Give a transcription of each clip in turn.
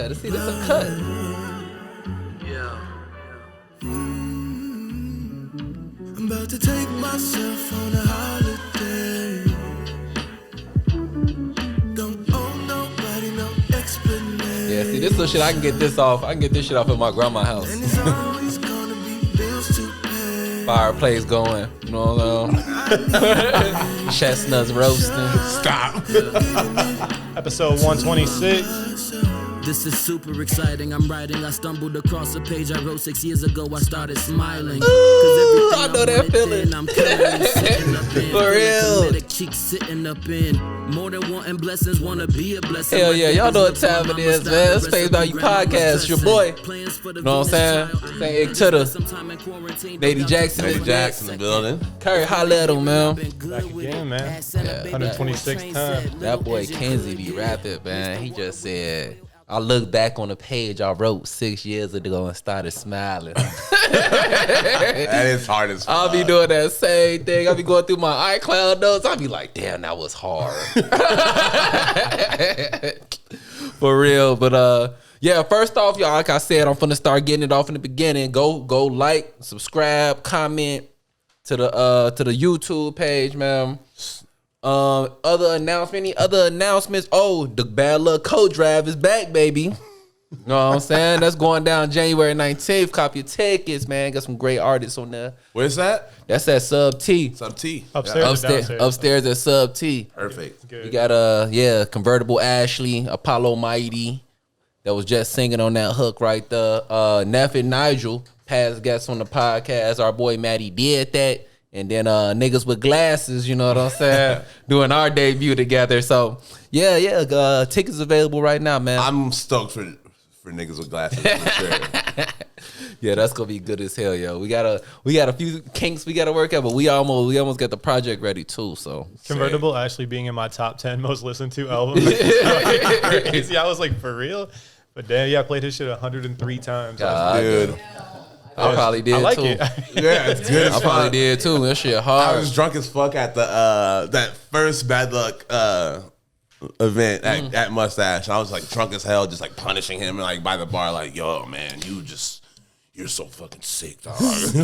cut. See, this a cut. Yeah. I'm about to take myself on a holiday. Don't owe nobody no explanation. Yeah, see, this little shit, I can get this off. I can get this shit off at my grandma's house. And it's always gonna be bills to pay. Fireplace going, you know what I'm saying? Chestnuts roasting. Stop. Episode 126. This is super exciting. I'm writing. I stumbled across a page I wrote 6 years ago. I started smiling. Ooh, I know that feeling. I'm sitting up in. For real. Comedic cheeks sitting up in. More than wanting blessings, wanna be a blessing. Hell yeah, y'all know what time it is, man. It's Space Value Podcast, your boy. You know what I'm saying? Saint Icky to the Lady Jackson. Lady Jackson in the building. Curry, holla at him, man. Back again, man. Yeah, 126th time. That boy Kenzie be rapping, man. He just said, I look back on the page I wrote 6 years ago and started smiling. That is hard as fuck. I'll be doing that same thing. I'll be going through my iCloud notes. I'll be like, damn, that was hard. For real. But yeah, first off, y'all, like I said, I'm finna start getting it off in the beginning. Go like, subscribe, comment to the YouTube page, man. Other announcements. Oh, the Bad Luck Coat Drive is back, baby. You know what I'm saying? That's going down January 19th. Cop your tickets, man. Got some great artists on there. Where's that? That's at Sub T. Sub T. Upstairs or downstairs? Upstairs at Sub T. Perfect. Good. You got Convertible Ashley, Apollo Mighty, that was just singing on that hook right there. Neff and Nigel, past guests on the podcast. Our boy Matty did that. And then niggas with glasses, you know what I'm saying, doing our debut together. So yeah, tickets available right now, man. I'm stoked for niggas with glasses for sure. Yeah, that's gonna be good as hell, yo. We got a few kinks we gotta work out, but we almost got the project ready too. So Convertible actually being in my top 10 most listened to albums. Crazy. I was like, for real? But damn, yeah, I played his shit 103 times. Dude. I probably did I like too. it. Yeah, it's good. I probably did too. That shit hard. I was drunk as fuck at the that first Bad Luck event at Mustache. I was like drunk as hell, just like punishing him like by the bar, like, yo, man, you're so fucking sick, dog. So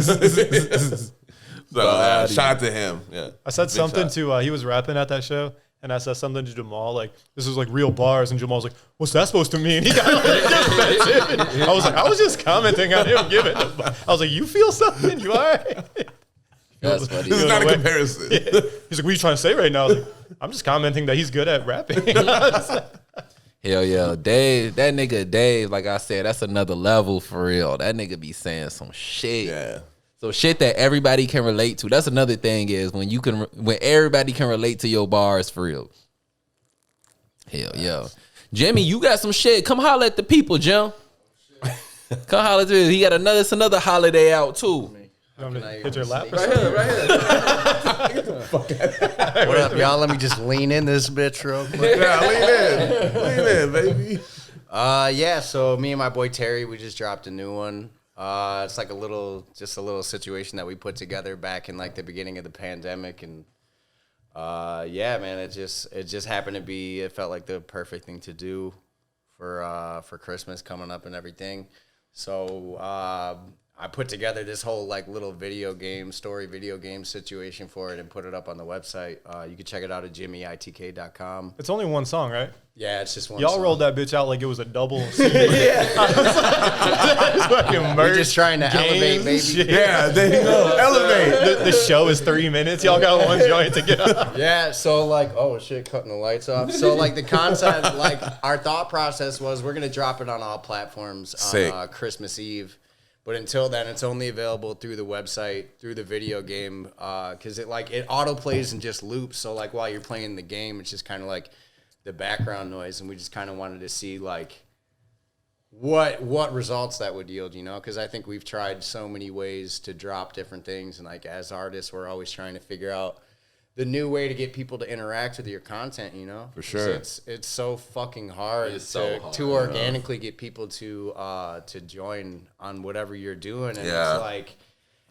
shout out to him. Yeah, I said Big something shout. to, he was rapping at that show, and I said something to Jamal, like, this is like real bars, and Jamal was like, what's that supposed to mean? He got defensive. I was like, I was just commenting on him giving it. I was like, you feel something? You all right? That's funny. This is not a comparison. Yeah. He's like, what are you trying to say right now? I was like, I'm just commenting that he's good at rapping. Hell yeah, Dave. That nigga Dave, like I said, that's another level for real. That nigga be saying some shit. Yeah. So shit that everybody can relate to. That's another thing is when everybody can relate to your bars for real. Hell yeah. Jimmy, you got some shit. Come holler at the people, Jim. Come holler at me. He got another holiday out too. You want me to hit your lap or Right something? here, right here. What up, y'all? Let me just lean in this bitch real quick. Yeah, lean in, baby. Yeah, so me and my boy Terry, we just dropped a new one. It's like a little situation that we put together back in like the beginning of the pandemic, and yeah, man, it just happened to be. It felt like the perfect thing to do for Christmas coming up and everything. So I put together this whole like little video game situation for it and put it up on the website. You can check it out at jimmyitk.com. It's only one song, right? Yeah, it's just one Y'all song. rolled that bitch out like it was a double CD. We're just trying to elevate, baby. Yeah, there you go. Elevate. The show is 3 minutes. Y'all got one joint to get up. Yeah, so like, oh shit, cutting the lights off. So like the concept, like our thought process was we're gonna drop it on all platforms on Christmas Eve. But until then, it's only available through the website, through the video game, because it auto plays and just loops. So like while you're playing the game, it's just kind of like the background noise, and we just kind of wanted to see like what results that would yield, you know? Because I think we've tried so many ways to drop different things, and like as artists, we're always trying to figure out the new way to get people to interact with your content, you know? For sure. It's so fucking hard to organically get people to join on whatever you're doing. And Yeah. it's like,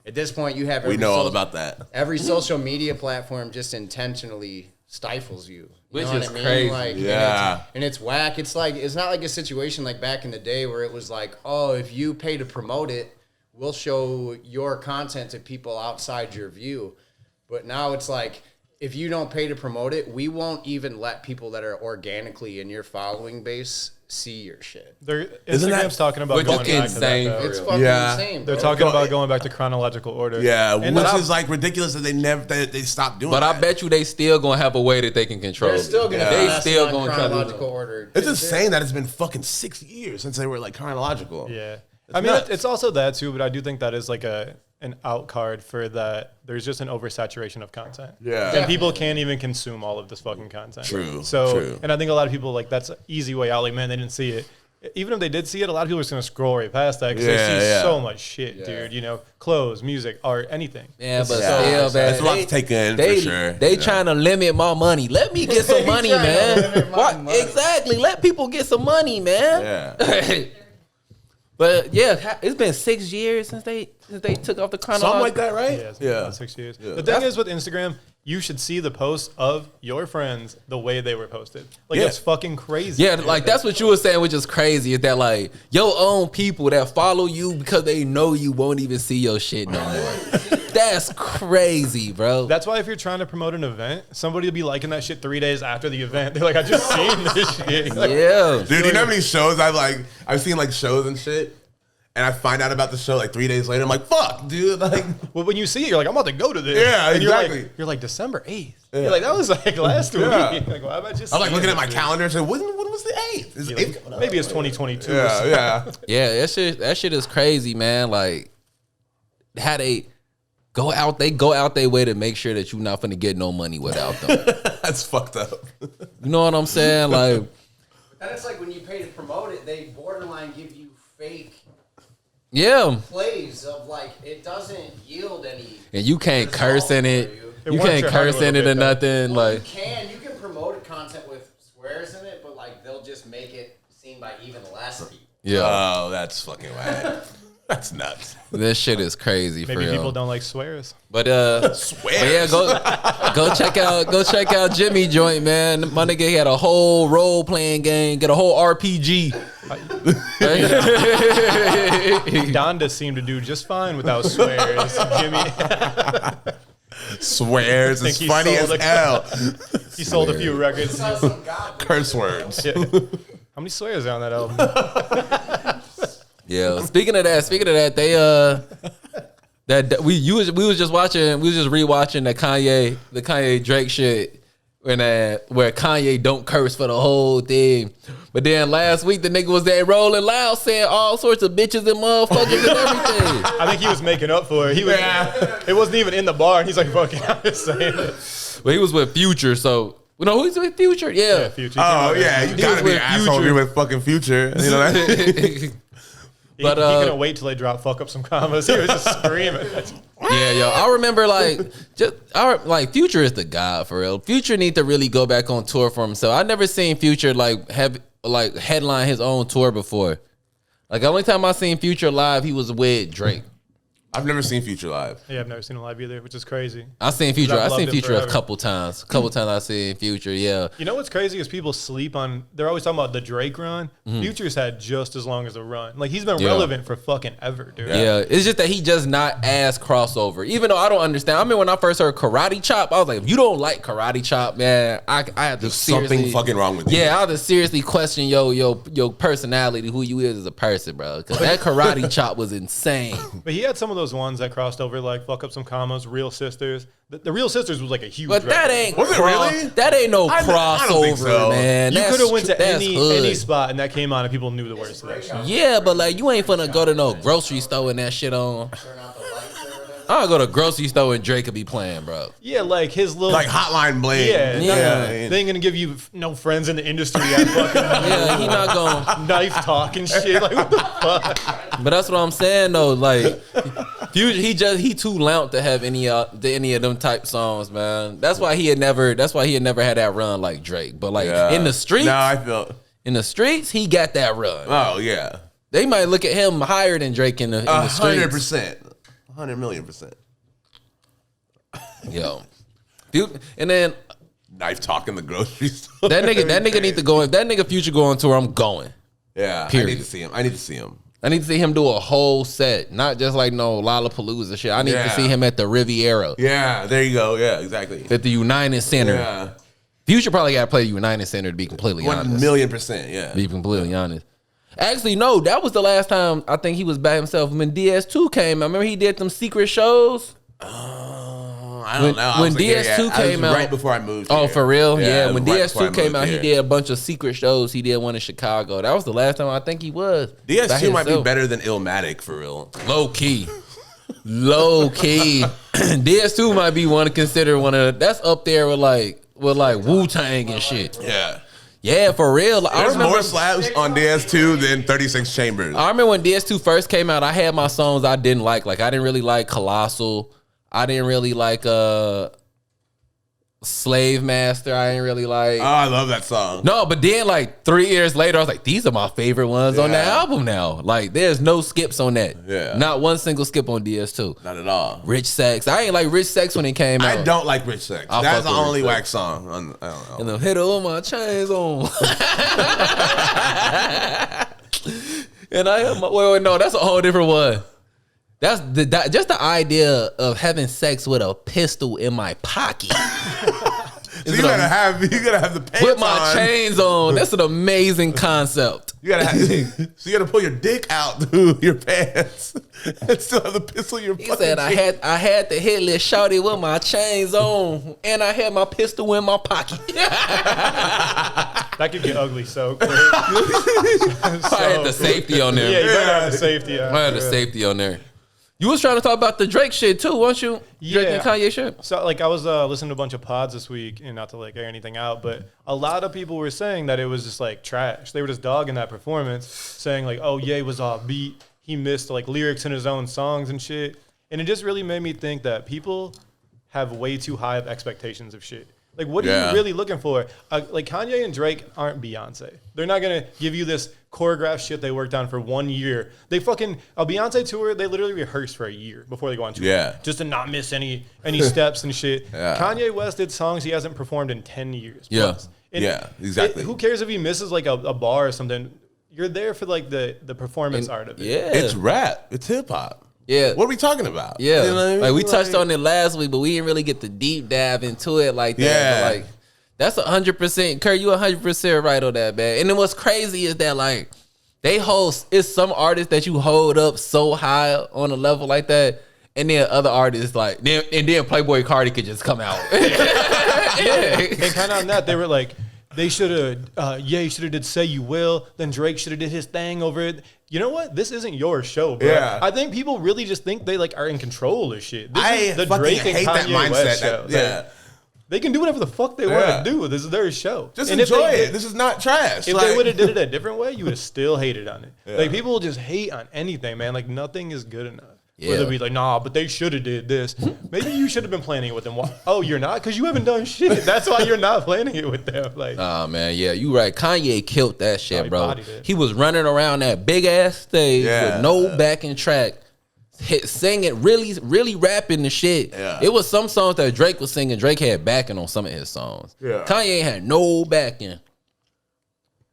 at this point, you have We know all about that. every social media platform just intentionally stifles you. Which know is what I mean? crazy. Like, Yeah. and it's whack. It's like, it's not like a situation like back in the day where it was like, oh, if you pay to promote it, we'll show your content to people outside your view. But now it's like, if you don't pay to promote it, we won't even let people that are organically in your following base see your shit. Instagram's talking about which going is back insane. to that, though. It's fucking Yeah. insane, They're bro. talking about going back to chronological order. Yeah, And which then is like ridiculous that they stopped doing But that. I bet you they still gonna have a way that they can control. They're it. still gonna They pass still it on gonna try to do chronological it. order. It's insane that it's been fucking 6 years since they were like chronological. Yeah. It's I mean, nuts. it's also that too, but I do think that is like an out card for that. There's just an oversaturation of content. Yeah. And people can't even consume all of this fucking content. True, So, true. and I think a lot of people, like, that's an easy way out. Like, man, they didn't see it. Even if they did see it, a lot of people are just going to scroll right past that because they see Yeah. so much shit, dude. You know, clothes, music, art, anything. Yeah, but It's still, so- man, It's a lot to take in, they, for sure. They Yeah. trying to limit my money. Let me get some money, trying to man. limit my What? money. Exactly. Let people get some money, man. Yeah. But yeah, it's been 6 years since they took off the chronological. Something like that, right? Yeah, it's been about 6 years. Yeah. The thing is with Instagram, you should see the posts of your friends the way they were posted. Like, Yeah. it's fucking crazy. Yeah, like that's what you were saying, which is crazy. Is that like your own people that follow you because they know you won't even see your shit no more? That's crazy, bro. That's why if you're trying to promote an event, somebody will be liking that shit 3 days after the event. They're like, I just seen this shit. Like, Yeah. Dude, you know how many shows I've seen like shows and shit, and I find out about the show like 3 days later. I'm like, fuck, dude. Like, well, when you see it, you're like, I'm about to go to this. Yeah, and exactly. You're like December 8th. You're like, that was like last week. Yeah. Like, why am I just? I'm like seeing looking at my this? calendar and saying, when was the 8th? Is the Like, 8th coming up? maybe it's 2022. Yeah, yeah. Yeah, that shit is crazy, man. Like how they go out their way to make sure that you're not finna get no money without them. That's fucked up. You know what I'm saying? Like, Then it's like when you pay to promote it, they borderline give you fake yeah. plays of like it doesn't yield any. And you can't curse in it. It You warms can't your heart a curse in it little or bit, though. nothing. Well, Like, you can promote content with swears in it, but like they'll just make it seen by even less people. yeah, Oh, that's fucking whack. That's nuts. this shit is crazy for Maybe real. people don't like swears. But Swear. but yeah, go check out Jimmy joint, man. My nigga had a whole role playing game, get a whole RPG. Donda seemed to do just fine without swears. Jimmy, Swears. think It's he funny as sold a- hell. he sold a few records. How Some god. Curse words. many swears are on that album? Yeah. Speaking of that, they we was just rewatching the Kanye Drake shit where Kanye don't curse for the whole thing. But then last week the nigga was there rolling loud saying all sorts of bitches and motherfuckers and everything. I think he was making up for it. He was. It wasn't even in the bar, and he's like, "Fuck it, I'm just saying it." But he was with Future, so who's with Future? Yeah. Future. Oh, yeah. You He gotta was be with an asshole if Future. you're with fucking Future. You know that? He But, couldn't wait till they dropped "fuck up some commas." He was just screaming. Yeah, yo, I remember Future is the god for real. Future need to really go back on tour for himself. I never seen Future headline his own tour before. Like the only time I seen Future live, he was with Drake. I've never seen Future live. Yeah, I've never seen him live either, which is crazy. I seen Future. I've I loved seen him Future a forever. couple times. I seen Future. Yeah. You know what's crazy is people sleep on. They're always talking about the Drake run. Future's had just as long as a run. Like he's been Yeah. relevant for fucking ever, dude. Yeah, it's just that he just not as crossover. Even though I don't understand. I mean, when I first heard Karate Chop, I was like, if you don't like Karate Chop, man, I have to There's seriously, something fucking wrong with you. Yeah, I have to seriously question your personality, who you is as a person, bro. Because that Karate Chop was insane. But he had some of those ones that crossed over, like "fuck up some commas," "Real Sisters." The Real Sisters was like a huge. But that record. ain't Was it really? That ain't no I don't think crossover, so. man. You That's could have went to that's any hood. spot and that came on and people knew the words to that shit. Yeah, but like you ain't finna go to no grocery store and that shit on. I'll go to grocery store and Drake could be playing, bro. Yeah, like his little. Like Hotline Bling. Yeah, Yeah. they ain't gonna give you no friends in the industry at fucking Yeah, he not going. knife talk and shit. Like what the fuck? But that's what I'm saying though. Like, Future, he too loud to have any of them type songs, man. That's why he had never had that run like Drake. But like Yeah. in the streets, No, I feel. in the streets, he got that run. Oh, yeah. They might look at him higher than Drake in the streets. 100%. 100,000,000%. Yo, and then Knife talk in the grocery store. That nigga need to go. If that nigga Future go on tour, I'm going. Yeah, Period. I need to see him. I need to see him. I need to see him do a whole set, not just like no Lollapalooza shit. I need to see him at the Riviera. Yeah, there you go. Yeah, exactly. At the United Center. Yeah. Future probably got to play the United Center to be completely honest. 1,000,000%. Yeah. Be completely honest. Actually, no, that was the last time I think he was by himself when DS2 came. I remember he did them secret shows. I don't know. When DS2 came out, right before I moved. Oh, here. for real? Yeah. When right before I DS2 came moved out, here. he did a bunch of secret shows. He did one in Chicago. That was the last time I think he was. by DS2 might be himself. better than Illmatic for real. Low key. DS2 might be one to consider one of that's up there with like Wu-Tang and shit. Yeah. Yeah, for real. I There's remember more slaps on DS2 than 36 Chambers. I remember when DS2 first came out, I had my songs I didn't like. Like I didn't really like Colossal. I didn't really like Slave Master. I didn't really like. Oh, I love that song. No, but then like 3 years later, I was like, these are my favorite ones on the album now. Like there's no skips on that. Yeah. Not one single skip on DS2. Not at all. Rich Sex. I ain't like Rich Sex when it came out. I don't like Rich Sex. I'll That's fuck the with only Rich whack song. I don't know. And the hit all my chains on. And I have my wait, no, that's a whole different one. That's just the idea of having sex with a pistol in my pocket. So you gotta have the pants With my on. chains on. That's an amazing concept. You gotta have, so you gotta pull your dick out through your pants and still have the pistol in your He fucking said I had the hit list shorty with my chains on, and I had my pistol in my pocket. That could get ugly so quick. I had the safety on there. Yeah, you better have the safety. I had the safety on there. You was trying to talk about the Drake shit too, weren't you? Drake and Kanye shit. So like I was listening to a bunch of pods this week, and not to like air anything out, but a lot of people were saying that it was just like trash. They were just dogging that performance, saying like, "Oh, Ye was off beat. He missed like lyrics in his own songs and shit." And it just really made me think that people have way too high of expectations of shit. Like, what are you really looking for? Like Kanye and Drake aren't Beyonce. They're not gonna give you this choreographed shit they worked on for 1 year. They fucking a Beyonce tour. They literally rehearsed for a year before they go on tour. Yeah. Just to not miss any steps and shit. Yeah. Kanye West did songs he hasn't performed in 10 years. Yeah. plus. And exactly. who cares if he misses like a bar or something? You're there for like the performance art of it. Yeah. It's rap. It's hip hop. Yeah. What are we talking about? Yeah. You know what I mean? Like we touched on it last week, but we didn't really get the deep dive into it like that. Yeah. But like that's 100%. Kurt, you 100% right on that, man. And then what's crazy is that like it's some artists that you hold up so high on a level like that, and then other artists like then Playboy Cardi could just come out. And kind of on that, they were like, they should have, Ye should have did Say You Will, then Drake should have did his thing over it. You know what? This isn't your show, bro. Yeah. I think people really just think they like are in control of shit. This I is the fucking Drake and hate that Kanye mindset. West show. Yeah. They can do whatever the fuck they want to do. This is their show. Just and if enjoy they it. This is not trash. If they would have did it a different way, you would have still hated on it. Yeah. Like people just hate on anything, man. Like nothing is good enough. Yeah. Or they'll be like, nah, but they should have did this. Maybe you should have been planning it with them. Oh, you're not? Because you haven't done shit. That's why you're not planning it with them. Like, Oh man, yeah, you right. Kanye killed that shit, he bro. bodied it. He was running around that big ass stage with no backing track, singing, really rapping the shit. Yeah. It was some songs that Drake was singing. Drake had backing on some of his songs. Yeah. Kanye had no backing.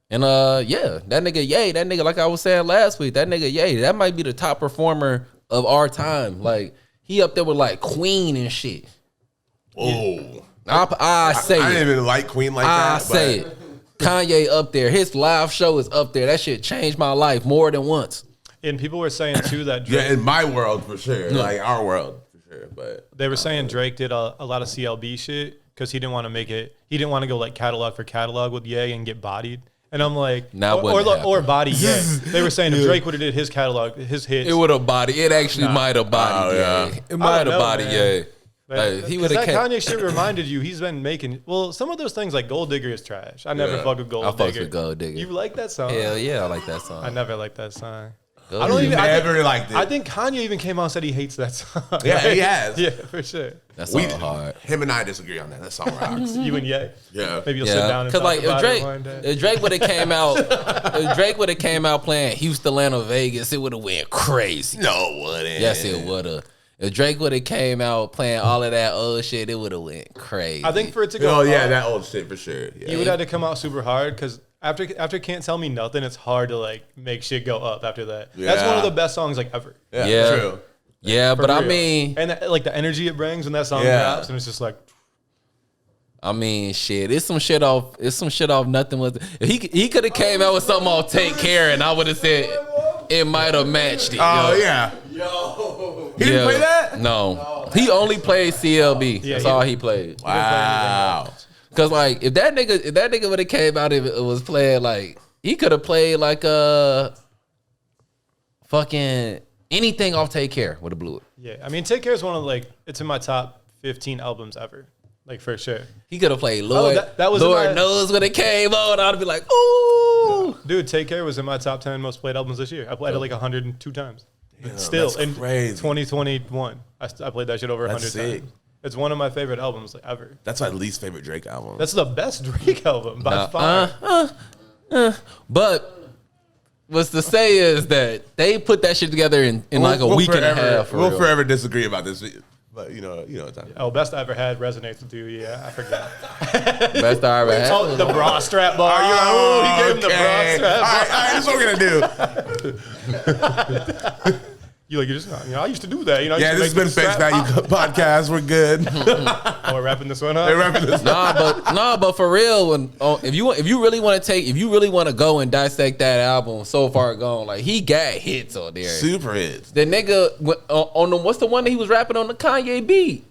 And yeah, that nigga, like I was saying last week, that nigga Ye, that might be the top performer of our time. Like he up there with like Queen and shit. Oh. I say I it. didn't even like Queen like I that. say but it. Kanye up there. His live show is up there. That shit changed my life more than once. and people were saying too that Drake, Yeah, in my world for sure. Like our world for sure. But they were saying Drake did a lot of CLB shit because he didn't want to make it. He didn't want to go like catalog for catalog with Ye and get bodied. And I'm like, Nah, wouldn't happen. or body Ye. They were saying if Drake would have did his catalog, his hits. It would have bodied. It actually might have bodied. Oh, yeah. It might have know, bodied. man. Yeah. Like, he would that have Kanye shit reminded you he's been making some of those things like Gold Digger is trash. I never Yeah. fuck with Gold I Digger. fucks with Gold Digger. You like that song? Hell yeah, I like that song. I never liked that song. Gold I don't Digger. even. never liked it. I think Kanye even came out and said he hates that song. Yeah, he has. Yeah, for sure. That song hard. Him and I disagree on that. That song rocks. You and Ye. Yeah. Maybe you'll sit down and Cause talk like about it one day. if Drake would have came out, if Drake would have came out playing Houston, Atlanta, Vegas, it would have went crazy. No, wouldn't. Yes, it would have. If Drake would have came out playing all of that old shit, it would have went crazy. I think for it to go, Oh yeah, that old shit for sure. Yeah. he would have to come out super hard because after Can't Tell Me Nothing, it's hard to like make shit go up after that. Yeah. That's one of the best songs like ever. Yeah. True. Yeah, For but I real. mean, and that, like the energy it brings when that song Yeah. drops, and it's just like, shit. It's some shit off. Nothing was. If he could have came out with something off Take Care, and I would have said it might have matched it. Oh yo. yeah. He didn't play that? No. He only played CLB. Yeah, That's he- all he played. Wow. Cause like if that nigga would have came out, if it was playing like he could have played like fucking anything off Take Care would have blew it. yeah. I mean, Take Care is one of like it's in my top 15 albums ever, like for sure. He could have played Lord. that was in Lord my- knows when it came on. I'd be like, ooh. Dude, Take Care was in my top 10 most played albums this year. I played it like 102 times. Damn, Still, that's in crazy. 2021, I played that shit over 100 That's sick. times. It's one of my favorite albums like, ever. That's my least favorite Drake album. That's the best Drake album by far. But what's to say is that they put that shit together in like a week and a half. For We'll real. forever disagree about this, but you know, it's time. Oh, best I ever had resonates with you. Yeah, I forgot. Best I ever had. Oh, the bra strap bar. You're like, oh, he gave him the bra strap bar. All right, that's what we're gonna do. You like, you're just not, I used to do that. I Yeah, used this to has make been the Face strap Value Podcast. We're good. Oh, we're wrapping this one up. They're wrapping this up. But for real, when if you really want to go and dissect that album, So Far Gone, like he got hits on there. Super hits. The nigga on the what's the one that he was rapping on the Kanye beat?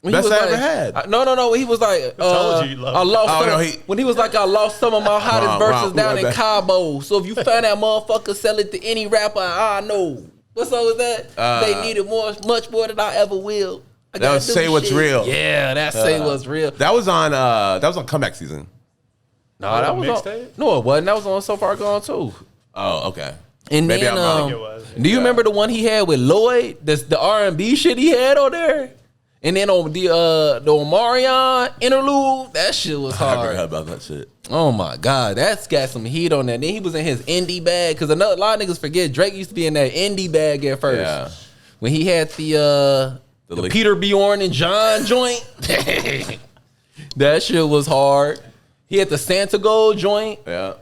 When he Best was I ever like- had. No. He was like, told you love I lost. Oh, some, no, he- when he was like, I lost some of my hottest Wrong, verses down my in bad. Cabo. So if you find that motherfucker, sell it to any rapper. I know. What song was that? They needed much more than I ever will. I That gotta was do Say What's shit. Real. Yeah, that Say What's Real. That was on comeback season. No, that was on, mixtape? no, it wasn't. That was on So Far Gone too. Oh, okay. And Maybe then, I'm wrong. I think it was. do you remember the one he had with Lloyd? That's the R&B shit he had on there. And then on the Omarion interlude, that shit was I never hard. heard about that shit. Oh my god, that's got some heat on that. Then he was in his indie bag because a lot of niggas forget Drake used to be in that indie bag at first. Yeah. When he had the Peter Bjorn and John joint, that shit was hard. He had the Santa Gold joint. Yeah.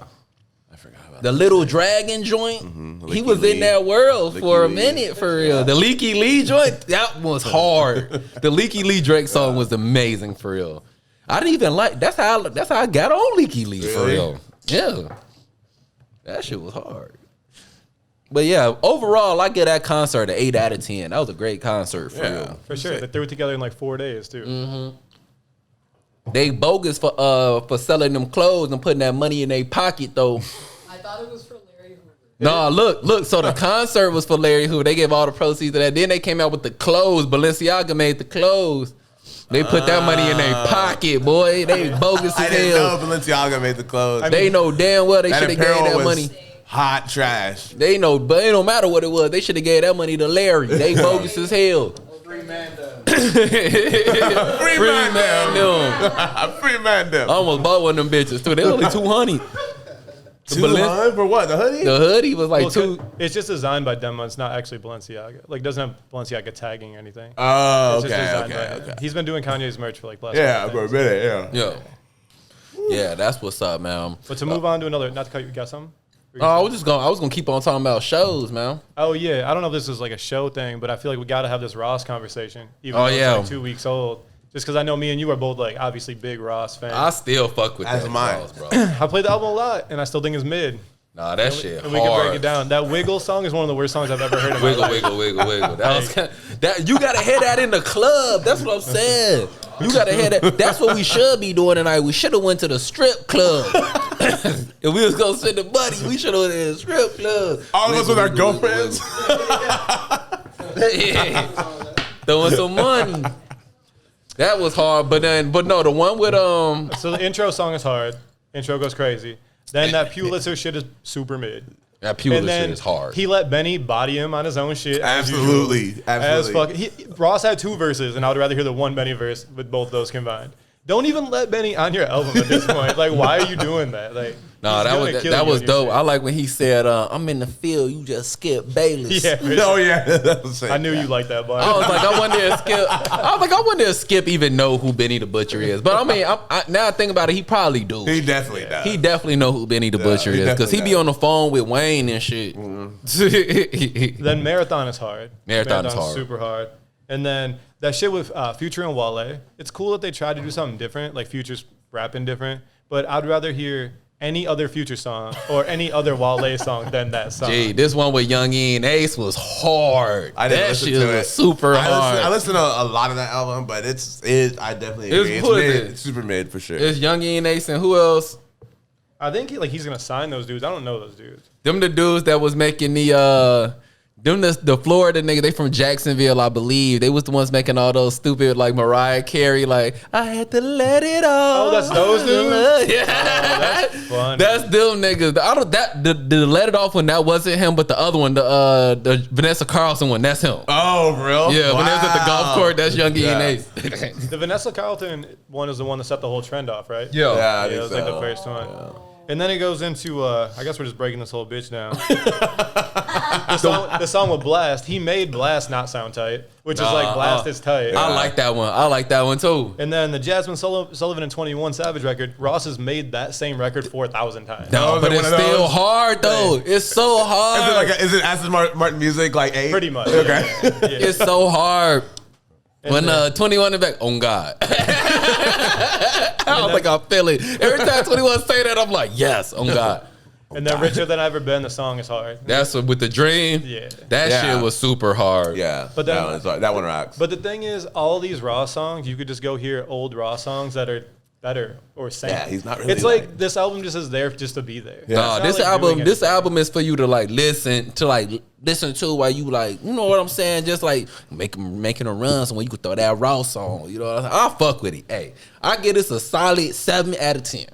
I forgot about The Little Dragon joint, he Leaky was Lee. in that world Leaky for a Lee. minute, for real. The Leaky Lee joint, that was hard. The Leaky Lee Drake song was amazing, for real. I didn't even like. That's how I got on Leaky Lee, for Really? real. Yeah, that shit was hard. But yeah, overall, I give that concert an 8 out of 10. That was a great concert, for Yeah. real. For sure. They threw it together in like 4 days, too. Mm-hmm. They bogus for selling them clothes and putting that money in their pocket, though. I thought it was for Larry Hoover. No, look. So the concert was for Larry Hoover. They gave all the proceeds of that. Then they came out with the clothes. Balenciaga made the clothes. They put that money in their pocket, boy. They bogus I as didn't know hell. Balenciaga made the clothes. They know damn well they that should have gave apparel that was money. hot trash. They know, but it don't matter what it was. They should have gave that money to Larry. They bogus as hell. Free man them. Free Free man them. Free man them. I almost bought one of them bitches too. They only 200. $200 for what? The hoodie? The hoodie was like Well, two. it's just designed by Demma. It's not actually Balenciaga. Like, doesn't have Balenciaga tagging or anything. Oh, It's just okay, designed by okay. him. He's been doing Kanye's merch for like the last Yeah, couple for a things. minute, yeah. Yeah, that's what's up, man. But to move on to another, not to cut you, got something? Oh, I was gonna keep on talking about shows, man. Oh yeah, I don't know if this is like a show thing, but I feel like we got to have this Ross conversation. Even Oh, though yeah. it's like 2 weeks old. Just because I know me and you are both like obviously big Ross fans. I still fuck with As that am I. Ross, bro. I played the album a lot, and I still think it's mid. Nah, that shit And we can break hard. it down. That Wiggle song is one of the worst songs I've ever heard in my Wiggle, life. wiggle, wiggle, wiggle. That you gotta hear that in the club. That's what I'm saying. You gotta hear that. That's what we should be doing tonight. We should have went to the strip club. If we was gonna send the money, we should have went to the strip club. All of us with our Wiggle, wiggle, girlfriends. Yeah. Throwing some money. That was hard, but no, the one with So the intro song is hard. Intro goes crazy. Then that Pulitzer shit is super mid. that Pulitzer And then shit is hard. he let Benny body him on his own shit. as Absolutely, usual. absolutely. As fuck. Ross had 2 verses, and I would rather hear the one Benny verse with both those combined. Don't even let Benny on your album at this point. Like, why are you doing that? Like, No, that was dope. I like when he said, "I'm in the field, you just skip Bayless." Yeah. Oh yeah, that was sick. I knew you liked that bar. I was like, I wonder if Skip even know who Benny the Butcher is. But I mean, now I think about it, he probably do. He definitely does. He definitely know who Benny the Butcher is because he be on the phone with Wayne and shit. Then Marathon is hard. Marathon is hard. Super hard. And then that shit with Future and Wale. It's cool that they tried to do something different, like Future's rapping different. But I'd rather hear any other Future song or any other Wale song than that song. Gee, this one with Young E and Ace was hard. I didn't that listen shit to was it. super hard. I listened to a lot of that album, but I definitely agree. It's It's mid. mid, super mid for sure. It's Young E and Ace and who else? I think he's gonna sign those dudes. I don't know those dudes. Them the dudes that was making the Florida nigga, they from Jacksonville, I believe. They was the ones making all those stupid like Mariah Carey, like I had to let it all. Oh, that's those dudes? Yeah. Oh, that's fun. That's them niggas. The Let It Off one, that wasn't him, but the other one, the Vanessa Carlson one, that's him. Oh, for real? Yeah, when they was at the golf court, that's Young E and Ace. The Vanessa Carlton one is the one that set the whole trend off, right? Yeah. Yeah, I Yeah, think it was so. like the first one. And then it goes into, I guess we're just breaking this whole bitch down. the song with Blast, he made Blast not sound tight, which is like Blast is tight. I like that one. I like that one too. And then the Jasmine Sullivan and 21 Savage record, Ross has made that same record 4,000 times. No, is but it it's one of still those? hard though. It's so hard. Is it Aston Martin music like 8? Pretty much. Okay. Yeah. It's so hard. And When then- 21 in the back, oh God. I don't think I feel it. Every time 21 say that, I'm like, yes, oh God. And then Richer Than I Ever Been, the song is hard. That's with the dream. Yeah. That Yeah. shit was super hard. Yeah. But then- that one rocks. But the thing is, all these Raw songs, you could just go hear old Raw songs that are better or same. Yeah, he's not really It's like this album just is there just to be there. Yeah. Nah, It's not this like album, doing this anything. album is for you to listen to while you like, you know what I'm saying? Just like making a run, so when you could throw that Raw song, you know what I'm saying? I'll fuck with it. Hey, I give this a solid 7 out of 10.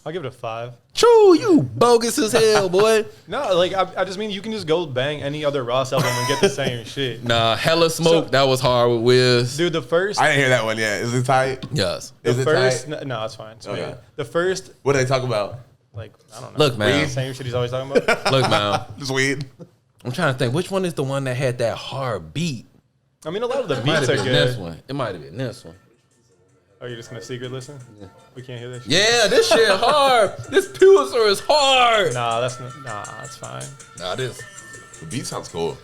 I'll give it a 5. True, you bogus as hell, boy. No, like I just mean you can just go bang any other Ross album and get the same shit. Nah, Hella Smoke, So- that was hard with Wiz. Dude, the first, I didn't hear that one yet. Is it tight? Yes. the Is it first, tight? no, it's fine. It's Okay. fine. The first, What do they talk about? like I don't know. Look, man. The same shit he's always talking about. Look, man. Just weed. I'm trying to think, which one is the one that had that hard beat? I mean, a lot of the Might beats have are been this good. one. It might have been this one. Are you just gonna secret listen? We can't hear this shit. Yeah, this shit hard. This Pulitzer is hard. Nah, that's fine. Nah, this. The beat sounds cool.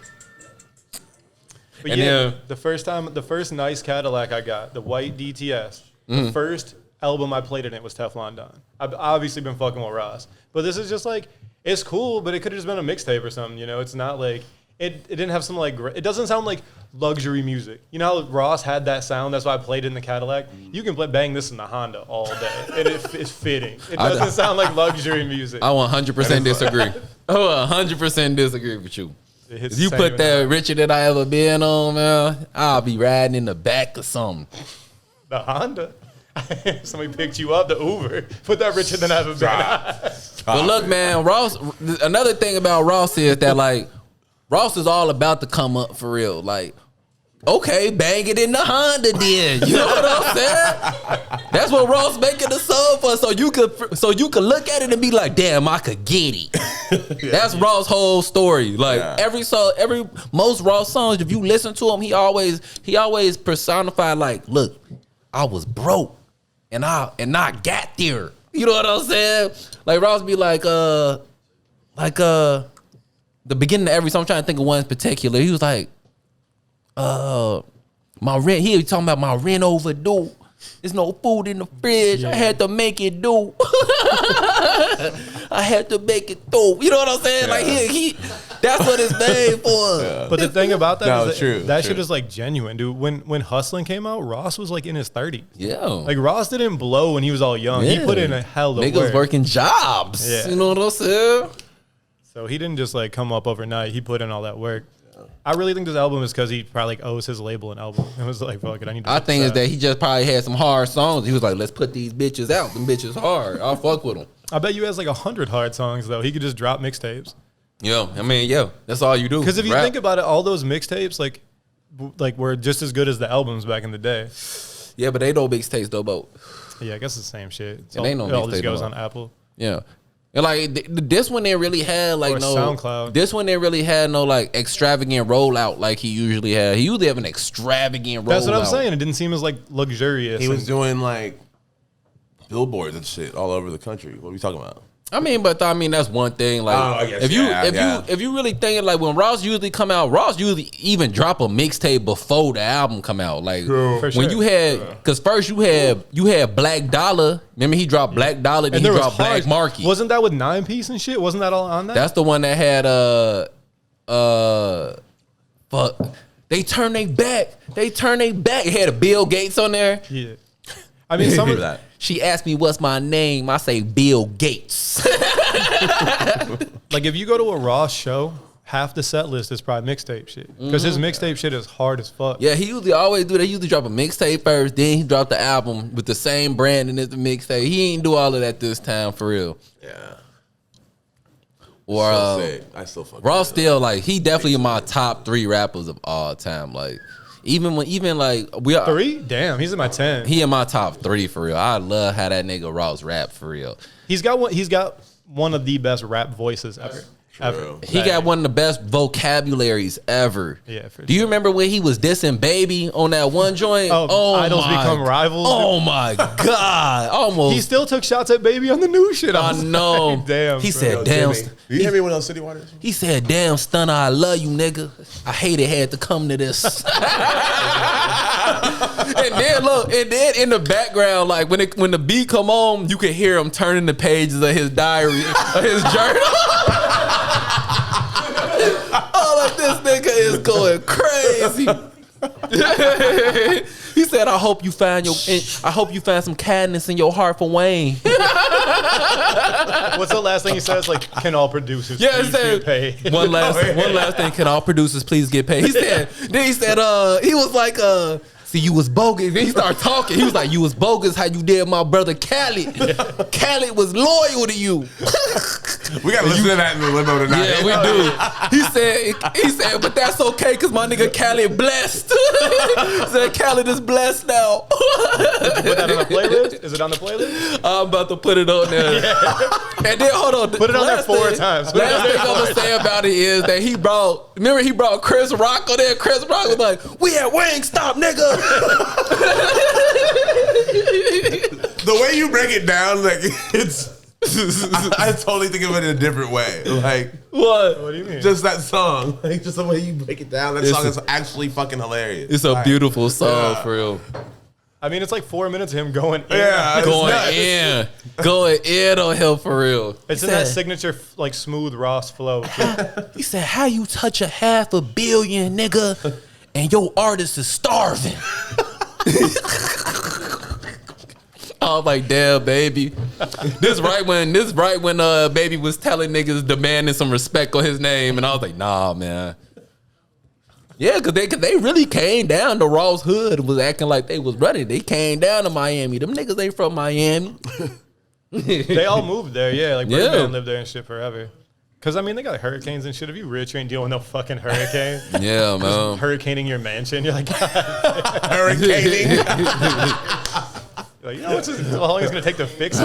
But And yeah, then- the first nice Cadillac I got, the white DTS, Mm. the first album I played in it was Teflon Don. I've obviously been fucking with Ross, but this is just like, it's cool, but it could have just been a mixtape or something, you know? It's not like, it didn't have some like, it doesn't sound like luxury music. You know how Ross had that sound? That's why I played it in the Cadillac. You can bang this in the Honda all day, and it's fitting. It doesn't sound like luxury music. I 100% disagree. I 100% disagree with you. It hits If you the put same that Richer Than I Ever Been on, man, I'll be riding in the back or something. The Honda. Somebody picked you up, the Uber. Put that Richer Than I Ever Been. But look, man, Ross, another thing about Ross is that, like, Ross is all about to come up for real. Like, okay, bang it in the Honda then. You know what I'm saying? That's what Ross making the song for, so you could look at it and be like, damn, I could get it. That's Ross' whole story. Like most Ross songs, if you listen to him, he always personified like, look, I was broke and I got there. You know what I'm saying? Like Ross be like the beginning of every song, I'm trying to think of one in particular. He was like, my rent, he was talking about my rent overdue. There's no food in the fridge. I had to make it do. I had to make it through. You know what I'm saying? Like he that's what it's made for. But the thing about that No, is true, that true. shit is like genuine, dude. When Hustlin' came out, Ross was like in his 30s. Yeah. Like Ross didn't blow when he was all young. He Yeah. put in a hell of Niggas work. working jobs. Yeah. You know what I'm saying? So he didn't just like come up overnight. He put in all that work. I really think this album is because he probably like owes his label an album. It was like, fuck it, I need to. I put think this is out. that he just probably had some hard songs. He was like, let's put these bitches out. Them bitches hard. I'll fuck with them. I bet you has like 100 hard songs though. He could just drop mixtapes. Yeah, I mean, yeah, that's all you do. Because if you Rap. think about it, all those mixtapes like were just as good as the albums back in the day. Yeah, but they don't mixtapes though, both. Yeah, I guess it's the same shit. It ain't no it all just mixtape goes no on more. Apple. Yeah. And like this one, they really had like Or no SoundCloud. This one, they really had no like extravagant rollout like he usually had. He usually have an extravagant rollout. That's what I'm saying. It didn't seem as like luxurious. He was doing like billboards and shit all over the country. What are we talking about? I mean, but that's one thing. Like, I guess, if you really thinking like when Ross usually come out, Ross usually even drop a mixtape before the album come out. Like For when sure. you had, because first you had Black Dollar. Remember he dropped Black Dollar, then he dropped Black Market. Wasn't that with 9 Piece and shit? Wasn't that all on that? That's the one that had fuck. They turn they back. It had a Bill Gates on there. Yeah. I mean, some of that. She asked me what's my name. I say Bill Gates. like if you go to a Ross show, half the set list is probably mixtape shit because his mixtape shit is hard as fuck. Yeah, he usually always do that. He usually drop a mixtape first, then he drop the album with the same branding as the mixtape. He ain't do all of that this time for real. Yeah. Or So sick. I still fuck Ross with it. still like he definitely in my top 3 rappers of all time. Like even like we are 3? Damn, he's in my 10. he in my top 3 for real. I love how that nigga Ross rap for real. He's got one of the best rap voices ever. Ever. He got one of the best vocabularies ever. Yeah, for Do you sure. remember when he was dissing Baby on that one joint? Idols my- Become Rivals. Oh my God. Almost. He still took shots at Baby on the new shit. I was know. like, damn. He bro. said, damn. Do you hear me with those City Waters? He said, damn, stunner, I love you, nigga. I hate it had to come to this. And then look, and then in the background, like when the beat come on, you can hear him turning the pages of his diary, of his journal. Oh, like this nigga is going crazy. He said, I hope you find some kindness in your heart for Wayne. What's the last thing he says? Like, can all producers Yeah, please get paid? one last thing. Can all producers please get paid? He said, he was like, see, you was bogus. Then he started talking. He was like, you was bogus how you did my brother Khaled. Khaled was loyal to you. We gotta listen to that in the limo tonight. Yeah, we do. He said, but that's okay because my nigga Khaled blessed. He said Khaled is blessed now. Put that on the playlist? Is it on the playlist? I'm about to put it on there. And then hold on. Put it on there Last 4 thing- times. Last thing I'm gonna say about it is that he brought Chris Rock on there. Chris Rock was like, we at Wingstop, nigga. The way you break it down, like it's. I totally think of it in a different way. Like What? What do you mean? just that song, like just the way you break it down. That It's song a- is actually fucking hilarious. It's a Like, beautiful song yeah. for real. I mean, it's like 4 minutes of him going in. Yeah, it's nuts. Going in on him for real. It's in that signature, like, smooth Ross flow. He said, how you touch a $500 million, nigga, and your artist is starving? I was like, damn, baby. This right when Baby was telling niggas demanding some respect on his name, and I was like, nah, man. Yeah, cause they really came down to Ross Hood and was acting like they was running. They came down to Miami. Them niggas ain't from Miami. They all moved there, yeah. Like, Yeah. Birdman lived there and shit forever. Because, I mean, they got hurricanes and shit. If you rich, you ain't dealing with no fucking hurricane. Yeah, man. Hurricaning your mansion. You're like, Hurricaning. like, you know what's how long it's going to take to fix it?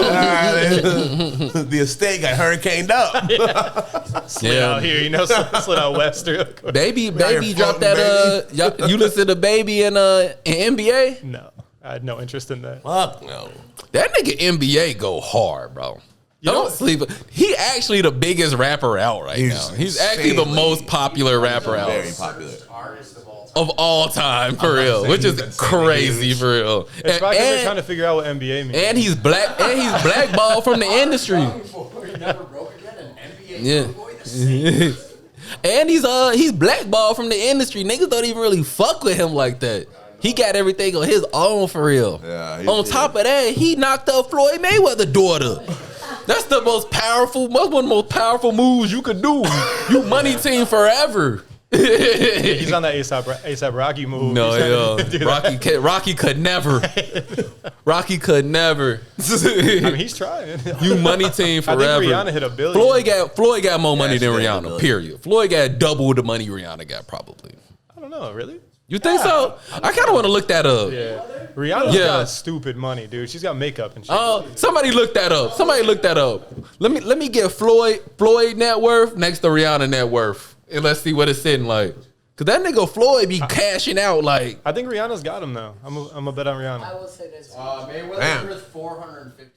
The estate got hurricaned up. Slid out here, you know, slid out west real quick. Baby here dropped floating, that. You listen to Baby in NBA? No, I had no interest in that. Fuck no. That nigga NBA go hard, bro. Don't sleep. He actually the biggest rapper out right He's now. He's actually the insanely- most popular rapper out Very popular. of all time, for real, which is That's insanely crazy huge. for real. It's probably 'cause they're trying to figure out what NBA means. And he's blackballed from the industry. You never broke again, an NBA Yeah. And he's blackballed from the industry. Niggas don't even really fuck with him like that. He got everything on his own for real. Yeah, he on did. top of that, he knocked up Floyd Mayweather's daughter. That's the one of the most powerful moves you could do. You money team forever. He's on that ASAP Rocky move. No, He's trying to yeah. do that. Rocky could never. Rocky could never. I mean, he's trying. You money team I forever. think Rihanna hit $1 billion. Floyd got more money she than did, Rihanna. really. Period. Floyd got double the money Rihanna got probably. I don't know, really? You think so? I kind of want to look that up. Yeah. Rihanna's Yeah. got stupid money, dude. She's got makeup and shit. Somebody look that up. Let me get Floyd net worth next to Rihanna net worth, and let's see what it's sitting like. Cause that nigga Floyd be cashing out like. I think Rihanna's got him though. I'm a bet on I Rihanna. will say this. Damn. Mayweather's worth 450 million.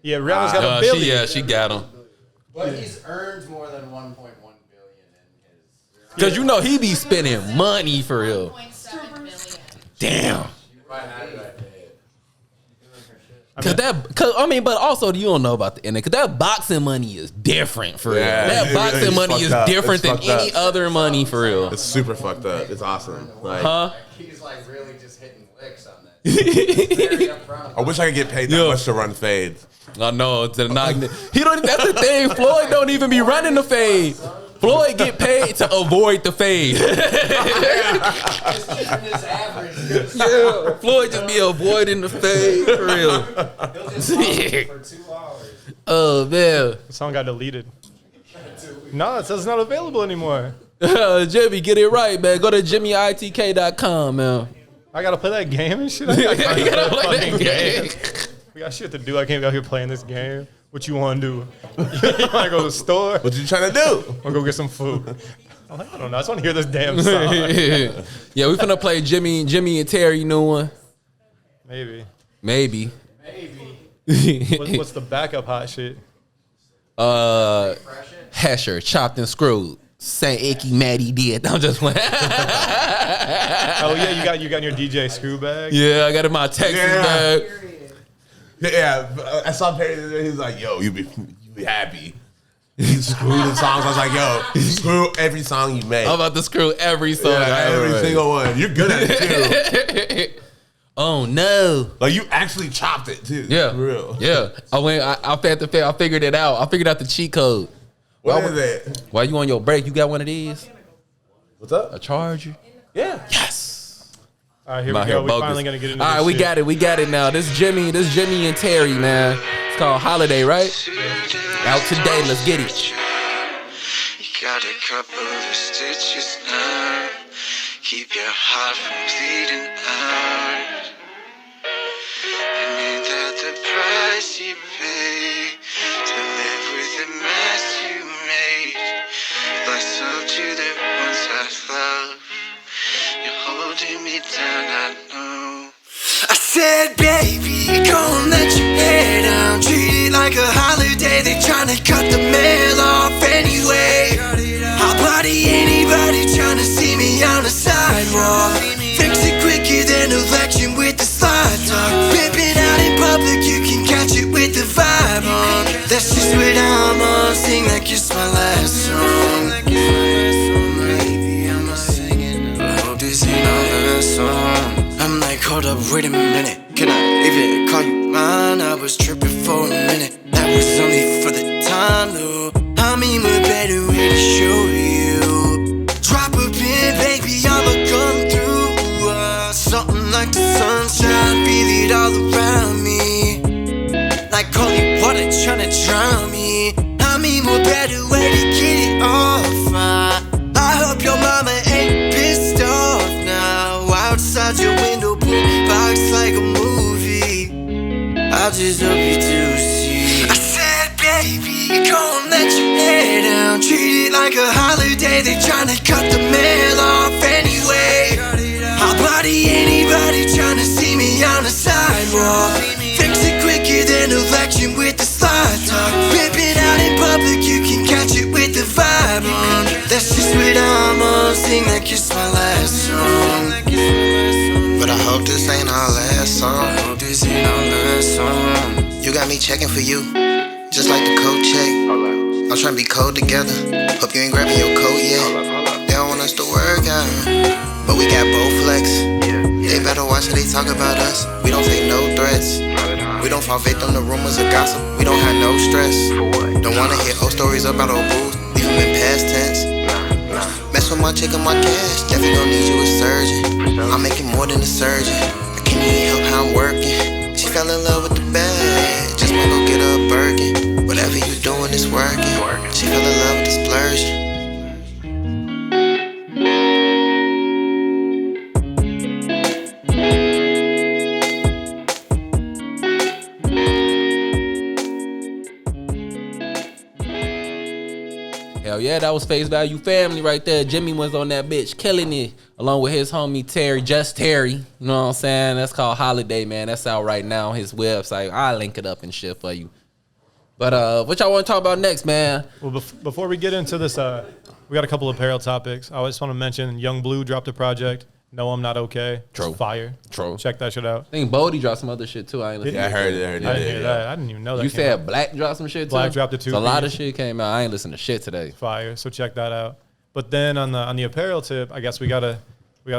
Yeah, Rihanna's got a billion. She got him. But he's earned more than 1.1 billion in his. Cause you know he be spending money for real. 1.7 million. Damn. But also you don't know about the internet. Cause that boxing money is different for real. Yeah, That boxing it's money fucked is up. different It's than fucked any up. other money for real. It's super fucked up. It's awesome. Like, Huh? He's like really just hitting licks on that. Very upfront. I wish I could get paid that Yeah. much to run fades. I know to knock. He don't. That's the thing. Floyd don't even be running the fade. Floyd get paid to avoid the fade. Just keeping his average. Yeah, Floyd just be avoiding the fade for real. He'll just talk for 2 hours. Oh man, The song got deleted. No, it says it's not available anymore. Jimmy, get it right, man. Go to jimmyitk.com, man. I gotta play that game and shit. I You gotta gotta play fucking that game. We got shit to do. I can't be out here playing this game. What you want to do? You want to go to the store? What you trying to do? Or go get some food? I'm like, I don't know. I just want to hear this damn song. Yeah, we finna play Jimmy and Terry new one. Maybe. Maybe. What's the backup hot shit? Hesher, chopped and screwed. Saint Icky, Maddie did. I'm just playing. Oh yeah, you got your DJ screw bag. Yeah, I got in my Texas Yeah. bag. Yeah, I saw Perry. He's like, "Yo, you be happy." He screwed the songs. I was like, "Yo, screw every song you make. I'm about to screw every song. Yeah, I ever every made. single one. You're good at it too. Oh no. Like you actually chopped it too. Yeah. For real. Yeah. I figured it out. I figured out the cheat code. What is it? While you on your break, you got one of these? What's up? A charger? Yeah. Yes. All right, here I'm out we go. here We bogus. finally gonna get into All this right, we shit. got it now. This Jimmy and Terry, man. It's called Holiday, right? Out today. Let's get it. You got a couple of stitches now. Keep your heart from bleeding out. And ain't that the price you pay to live with the mess you made? Like some to the ones I love. You're holding me down, I know. I said, baby, go and let your hair down. Treat it like a holiday. They tryna cut the mail off anyway. I'll body anybody tryna see me on the sidewalk. Fix it quicker than election with the slide talk. Rip it out in public, you can catch it with the vibe on. That's just what I'm on. Sing like it's my last song. Baby, I'm not singing. I hope this ain't our last song. I'm like, hold up, wait a minute. Can I even call you mine? I was tripping for a minute. That was only for the time though. I mean, what better way to show you? Drop a pin, baby, I'ma come through. Something like the sunshine, feel it all around me. Like holy water tryna drown me. I mean, what better way to get it off? I hope your mama ain't pissed off now. Outside your window, boombox like a movie. I just hope you do see. I said, baby, go and let your hair down. Treat it like a holiday. They tryna cut the mail off anyway. I'll body anybody tryna see me on the sidewalk. Fix it quicker than election with the slide talk. Rip it out in public, you can catch it with the vibe on. That's just what I'm on. Sing like it's my last song. But I hope this ain't our last song. I hope this ain't our last song. You got me checking for you, just like the code check. I'm trying to be cold together. Hope you ain't grabbing your coat yet. They don't want us to work out, but we got both flex. They better watch how they talk about us. We don't take no threats. We don't fall victim to rumors or gossip. We don't have no stress. Don't wanna hear old stories about old booze. Leave them in past tense. Mess with my chick and my cash. Definitely gon' need you a surgeon. I'm making more than a surgeon. I can't even help how I'm working. She fell in love with the bag. Just wanna go get her a Birkin. Whatever you doing is working. She fell in love with the splurging. Hell yeah, that was Face Value Family right there. Jimmy was on that bitch, killing it, along with his homie Terry, just Terry. You know what I'm saying? That's called Holiday, man. That's out right now on his website. I'll link it up and shit for you. But what y'all want to talk about next, man? Well, before we get into this, we got a couple of apparel topics. I just want to mention Young Blue dropped a project. No, I'm Not Okay. True. It's fire. True. Check that shit out. I think Bodie dropped some other shit too. I ain't listening. Yeah, I heard it. I didn't hear that. I didn't even know that. You came said out. Black dropped some shit too? Black dropped it too. So a lot of shit came out. I ain't listening to shit today. Fire. So check that out. But then on the apparel tip, I guess we gotta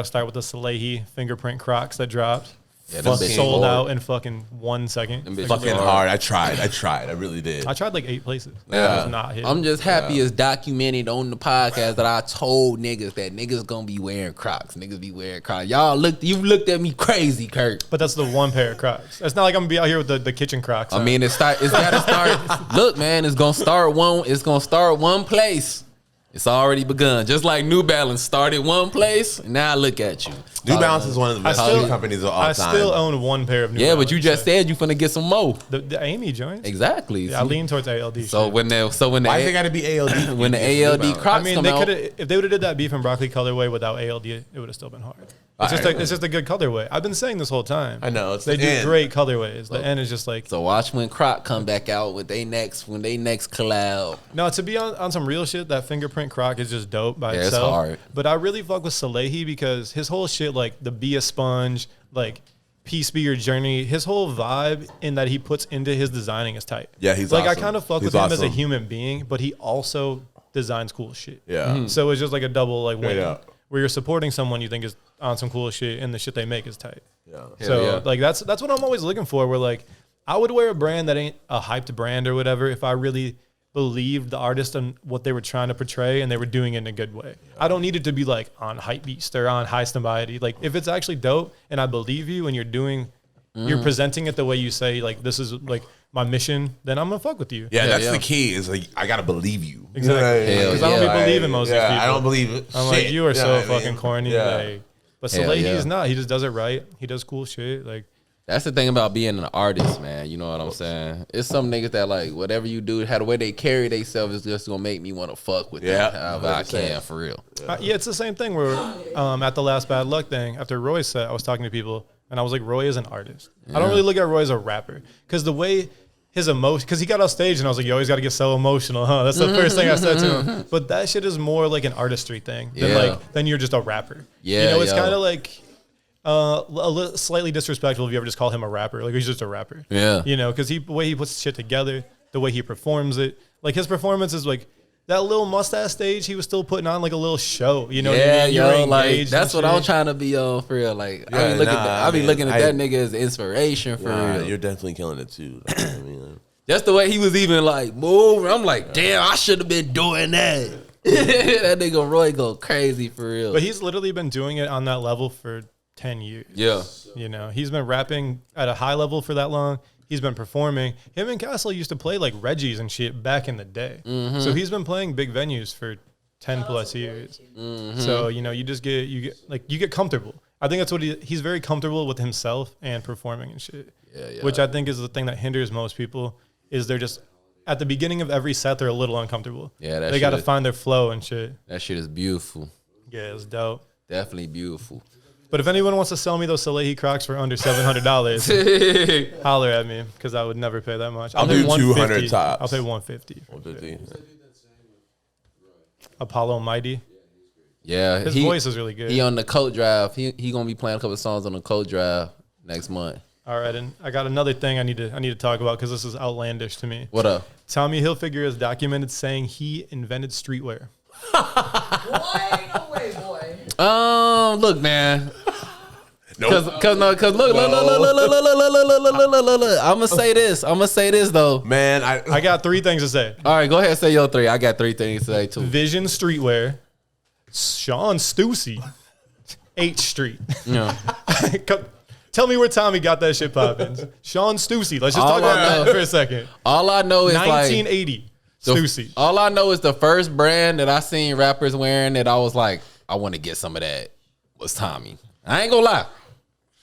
start with the Salehi fingerprint Crocs that dropped. Yeah, them bitches Sold hard. out in fucking 1 second. Them bitches Fucking hard. I tried. I really did. I tried like 8 places. Yeah. It was not hitting. I'm just happy it's documented on the podcast that I told niggas that niggas gonna be wearing Crocs. Niggas be wearing Crocs. You looked at me crazy, Kurt. But that's the one pair of Crocs. It's not like I'm gonna be out here with the kitchen Crocs. I mean, it's gotta start. Look, man, it's gonna start one place. It's already begun. Just like New Balance started one place. Now look at you. New Balance is one of the best companies of all I time. still own one pair of New Yeah, Balance. but you just said you finna get some more. The Amy joints. Exactly. Yeah, I lean towards ALD. So shit. when the Why they got to be ALD? when the ALD Crocs I mean, come they out, could if they would have did that beef and broccoli colorway without ALD, it would have still been hard. It's just a good colorway. I've been saying this whole time. I know, it's they the do end. great colorways. The end is just like so watch when Croc come back out with when they next collab. no. To be on some real shit, that fingerprint Croc is just dope by Yeah, it's itself. hard. But I really fuck with Salehi because his whole shit, like the Be a Sponge, like Peace Be Your Journey, his whole vibe in that he puts into his designing is tight. Yeah, he's like awesome. I kind of fuck He's with him as a awesome. human being, but he also designs cool shit. Yeah. So it's just like a double like win. Straight up. Where you're supporting someone you think is on some cool shit and the shit they make is tight. Yeah. So yeah. like that's what I'm always looking for. Where like I would wear a brand that ain't a hyped brand or whatever if I really believed the artist and what they were trying to portray and they were doing it in a good way. I don't need it to be like on Hypebeast or on High Stombiety. Like if it's actually dope and I believe you and you're presenting it the way you say like this is like my mission, then I'm gonna fuck with you. Yeah, that's yeah. the key. Is like I gotta believe you. Exactly. Hell Because I don't yeah. be believing most of these people. I don't believe it. I'm Shit. like, you are know so what I mean? fucking corny. Yeah. Like, but Hell Salehi yeah. is not. He just does it right. He does cool shit. Like That's the thing about being an artist, man. You know what I'm saying? It's some niggas that like whatever you do, how the way they carry themselves is just gonna make me want to fuck with Yeah. them. However I can, for real. yeah, it's the same thing where at the last Bad Luck thing, after Roy's set, I was talking to people and I was like, Roy is an artist. I don't really look at Roy as a rapper because the way his emotion, because he got off stage and I was like, you always got to get so emotional, huh? That's the first thing I said to him. But that shit is more like an artistry thing than you're just a rapper. Yeah, you know, it's yo. kind of like slightly disrespectful if you ever just call him a rapper. Like he's just a rapper. Yeah. You know, because the way he puts shit together, the way he performs it, like his performance is like that little mustache stage. He was still putting on like a little show. You know what I mean? You were yo, like engaged that's and what I'm shit. trying to be on for real. Like Yeah, I be looking at I- that nigga as inspiration for real. You're definitely killing it too. I mean, That's the way he was even like moving. I'm like, damn, I should have been doing that. That nigga Roy go crazy for real. But he's literally been doing it on that level for 10 years. yeah. You know, he's been rapping at a high level for that long. He's been performing. Him and Castle used to play like Reggie's and shit back in the day. So he's been playing big venues for 10 plus years. So, you know, you get comfortable. I think that's what he's very comfortable with himself and performing and shit. Yeah. Which I think is the thing that hinders most people is they're just at the beginning of every set they're a little uncomfortable. Yeah, that they shit got to is- find their flow and shit. That shit is beautiful. Yeah, it's dope. Definitely beautiful. But if anyone wants to sell me those Salehi Crocs for under $700, holler at me because I would never pay that much. I'll pay do 150. 200 tops. I'll pay 150. 150. Apollo Mighty. Yeah. His voice is really good. He on the Coat Drive. He gonna be playing a couple of songs on the Coat Drive next month. All right, and I got another thing I need to talk about because this is outlandish to me. What up? Tommy Hilfiger is documented saying he invented streetwear. Boy, no way, boy. Look, man. Nope. Cause look. I'ma say this though. Man, I got 3 things to say. All right, go ahead and say your 3. I got 3 things to say too. Vision Streetwear, Sean Stussy, H Street. Yeah. Tell me where Tommy got that shit popping. Sean Stussy. Let's just All talk about I know- that for a second. All I know is 1980. Stussy. All I know is the first brand that I seen rappers wearing that I was like, I want to get some of that was Tommy. I ain't gonna lie.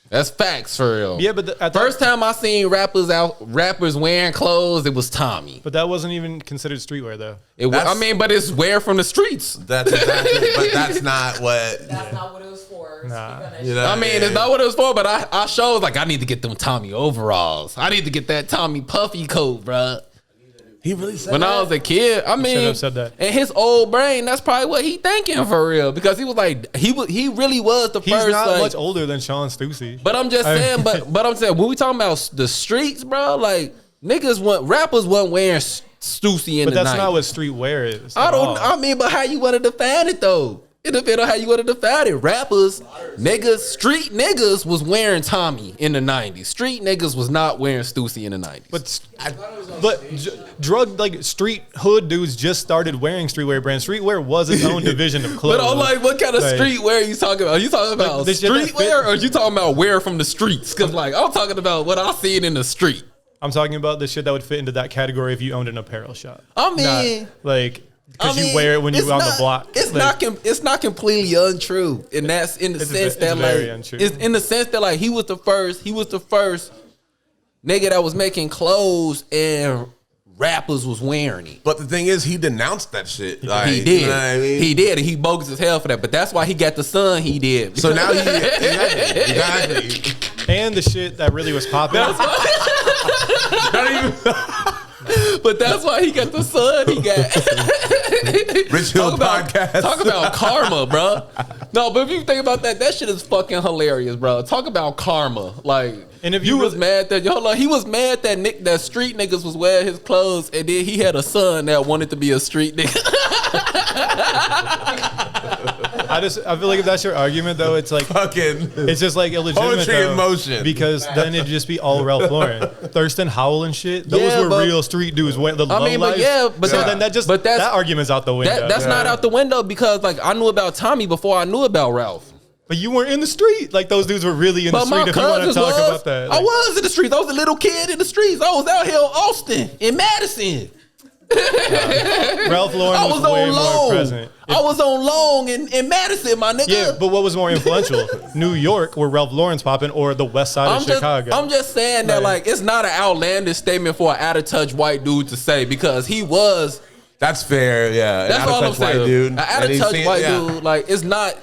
That's facts for real. Yeah, but first time I seen rappers wearing clothes, it was Tommy. But that wasn't even considered streetwear though. But it's wear from the streets. That's exactly. But that's not what. That's not what it was for. Nah. You know, It's not what it was for, but I showed like I need to get them Tommy overalls. I need to get that Tommy puffy coat, bruh. He really said When I was a kid, Should have said that. in his old brain, that's probably what he thinking for real. Because he was like, he really was the He's first. not like, much older than Sean Stussy. But I'm just saying, but I'm saying when we talking about the streets, bro, like rappers wasn't wearing Stussy in But the that's 90s. not what streetwear is. But how you want to define it though? It depends on how you want to define it. Rappers, street niggas was wearing Tommy in the 90s. Street niggas was not wearing Stussy in the 90s. Drug like street hood dudes just started wearing streetwear brands. Streetwear was its own division of clothes. But I'm like, what kind of streetwear are you talking about? Are you talking about the shit that streetwear, or are you talking about wear from the streets? Because like I'm talking about what I seen in the street. I'm talking about the shit that would fit into that category if you owned an apparel shop. I mean, because you wear it when you're on the block. It's not completely untrue, and that's in the sense that like he was the first nigga that was making clothes and rappers was wearing it. But the thing is, he denounced that shit. Like, He did. You know what I mean? He did, and he bogus as hell for that. But that's why he got the son he did. So now exactly. And the shit that really was popping. But that's why he got the son he got. Rich Hill podcast. Talk about karma, bro. No, but if you think about that shit is fucking hilarious, bro. Talk about karma. Like, and if you was mad that he was mad that street niggas was wearing his clothes, and then he had a son that wanted to be a street nigga. I feel like if that's your argument though, it's like it's just like illegitimate poetry in motion. Because then it'd just be all Ralph Lauren, Thurston Howell and shit. Those were real street dudes. That argument's out the window. That's not out the window because like I knew about Tommy before I knew about Ralph. But you weren't in the street. Like those dudes were really in the street. If you want to talk about that, I was in the streets. I was a little kid in the streets. I was out here in Austin, in Madison. Ralph Lauren was way more present. I was on Long in Madison, my nigga. Yeah, but what was more influential? New York, where Ralph Lauren's popping, or the west side of Chicago? I'm just saying that like it's not an outlandish statement for an out of touch white dude to say because he was. That's fair, yeah. That's all I'm saying. White dude. An out of touch white dude, like it's not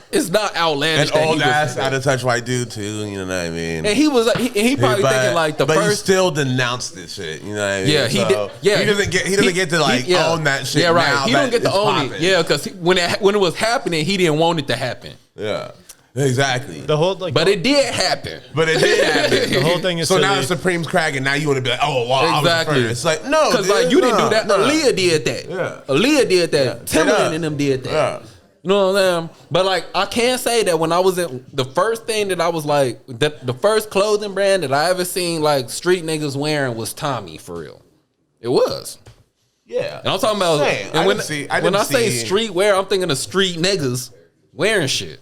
outlandish. An old ass out of touch white dude too. You know what I mean? And he was, he probably thinking like the but first. He still denounced this shit. You know what I mean? Yeah, he did. Yeah, he doesn't get to like own that shit. Yeah, right. Now he don't get to own popping. it. Yeah, because when it was happening, he didn't want it to happen. Yeah. Exactly. The whole but it did happen. The whole thing is so now the Supreme's cracking. Now you want to be like, oh, well, exactly. It's like no, because like you didn't do that. No. Aaliyah did that. Yeah. Aaliyah did that. Timberland and them did that. Yeah. You know what I'm saying? But like I can't say that when I was in the first thing that I was like the first clothing brand that I ever seen like street niggas wearing was Tommy for real. It was. Yeah. And I'm talking about and when I say streetwear, I'm thinking of street niggas wearing shit.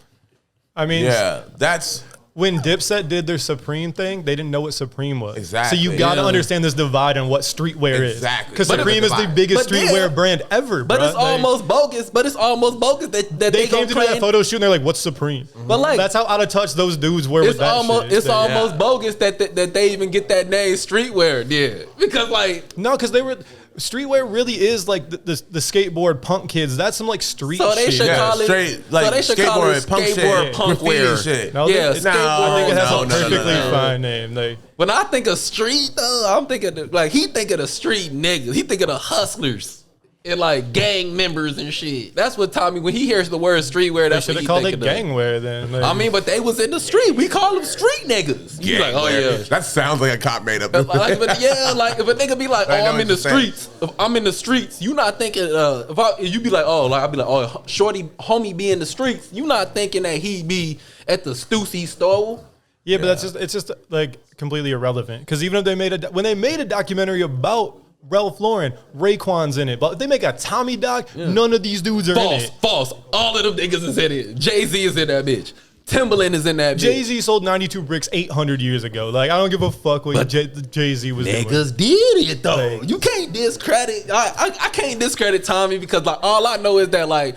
I mean, yeah, that's when Dipset did their Supreme thing, they didn't know what Supreme was. Exactly. So you got to understand this divide on what streetwear is. Exactly. Because Supreme is the biggest streetwear brand ever, but it's almost bogus. But it's almost bogus that they came to do that photo shoot and they're like, "What's Supreme?" But like that's how out of touch those dudes were with that shit. It's almost bogus that they even get that name streetwear. Yeah, because like no, because they were. Streetwear really is like the skateboard punk kids. That's some like street shit. So they should call it straight like skateboard punk wear shit. No, yeah, skateboard. I think it has a perfectly fine name. When I think of street though, I'm thinking like he thinking of street niggas. He thinking of hustlers and like gang members and shit. That's what Tommy when he hears the word streetwear. That's should what have he called it thinking gangwear then. I mean, but they was in the street. We call them street niggas. You like, oh yeah, that sounds like a cop made up. Like, but yeah, like if a nigga be like, oh, I'm in the streets. If I'm in the streets, you not thinking. If you be like, oh, like I be like, oh, shorty, homie, be in the streets. You not thinking that he be at the Stussy store. Yeah, but it's just like completely irrelevant. Because even if when they made a documentary about Ralph Lauren, Raekwon's in it, but if they make a Tommy doc, none of these dudes are in it. False. All of them niggas is in it. Jay-Z is in that bitch. Timberland is in that bitch. Jay-Z sold 92 bricks 800 years ago. Like, I don't give a fuck what Jay-Z was doing. Niggas did it, though. Like, you can't discredit. I can't discredit Tommy because, like, all I know is that, like,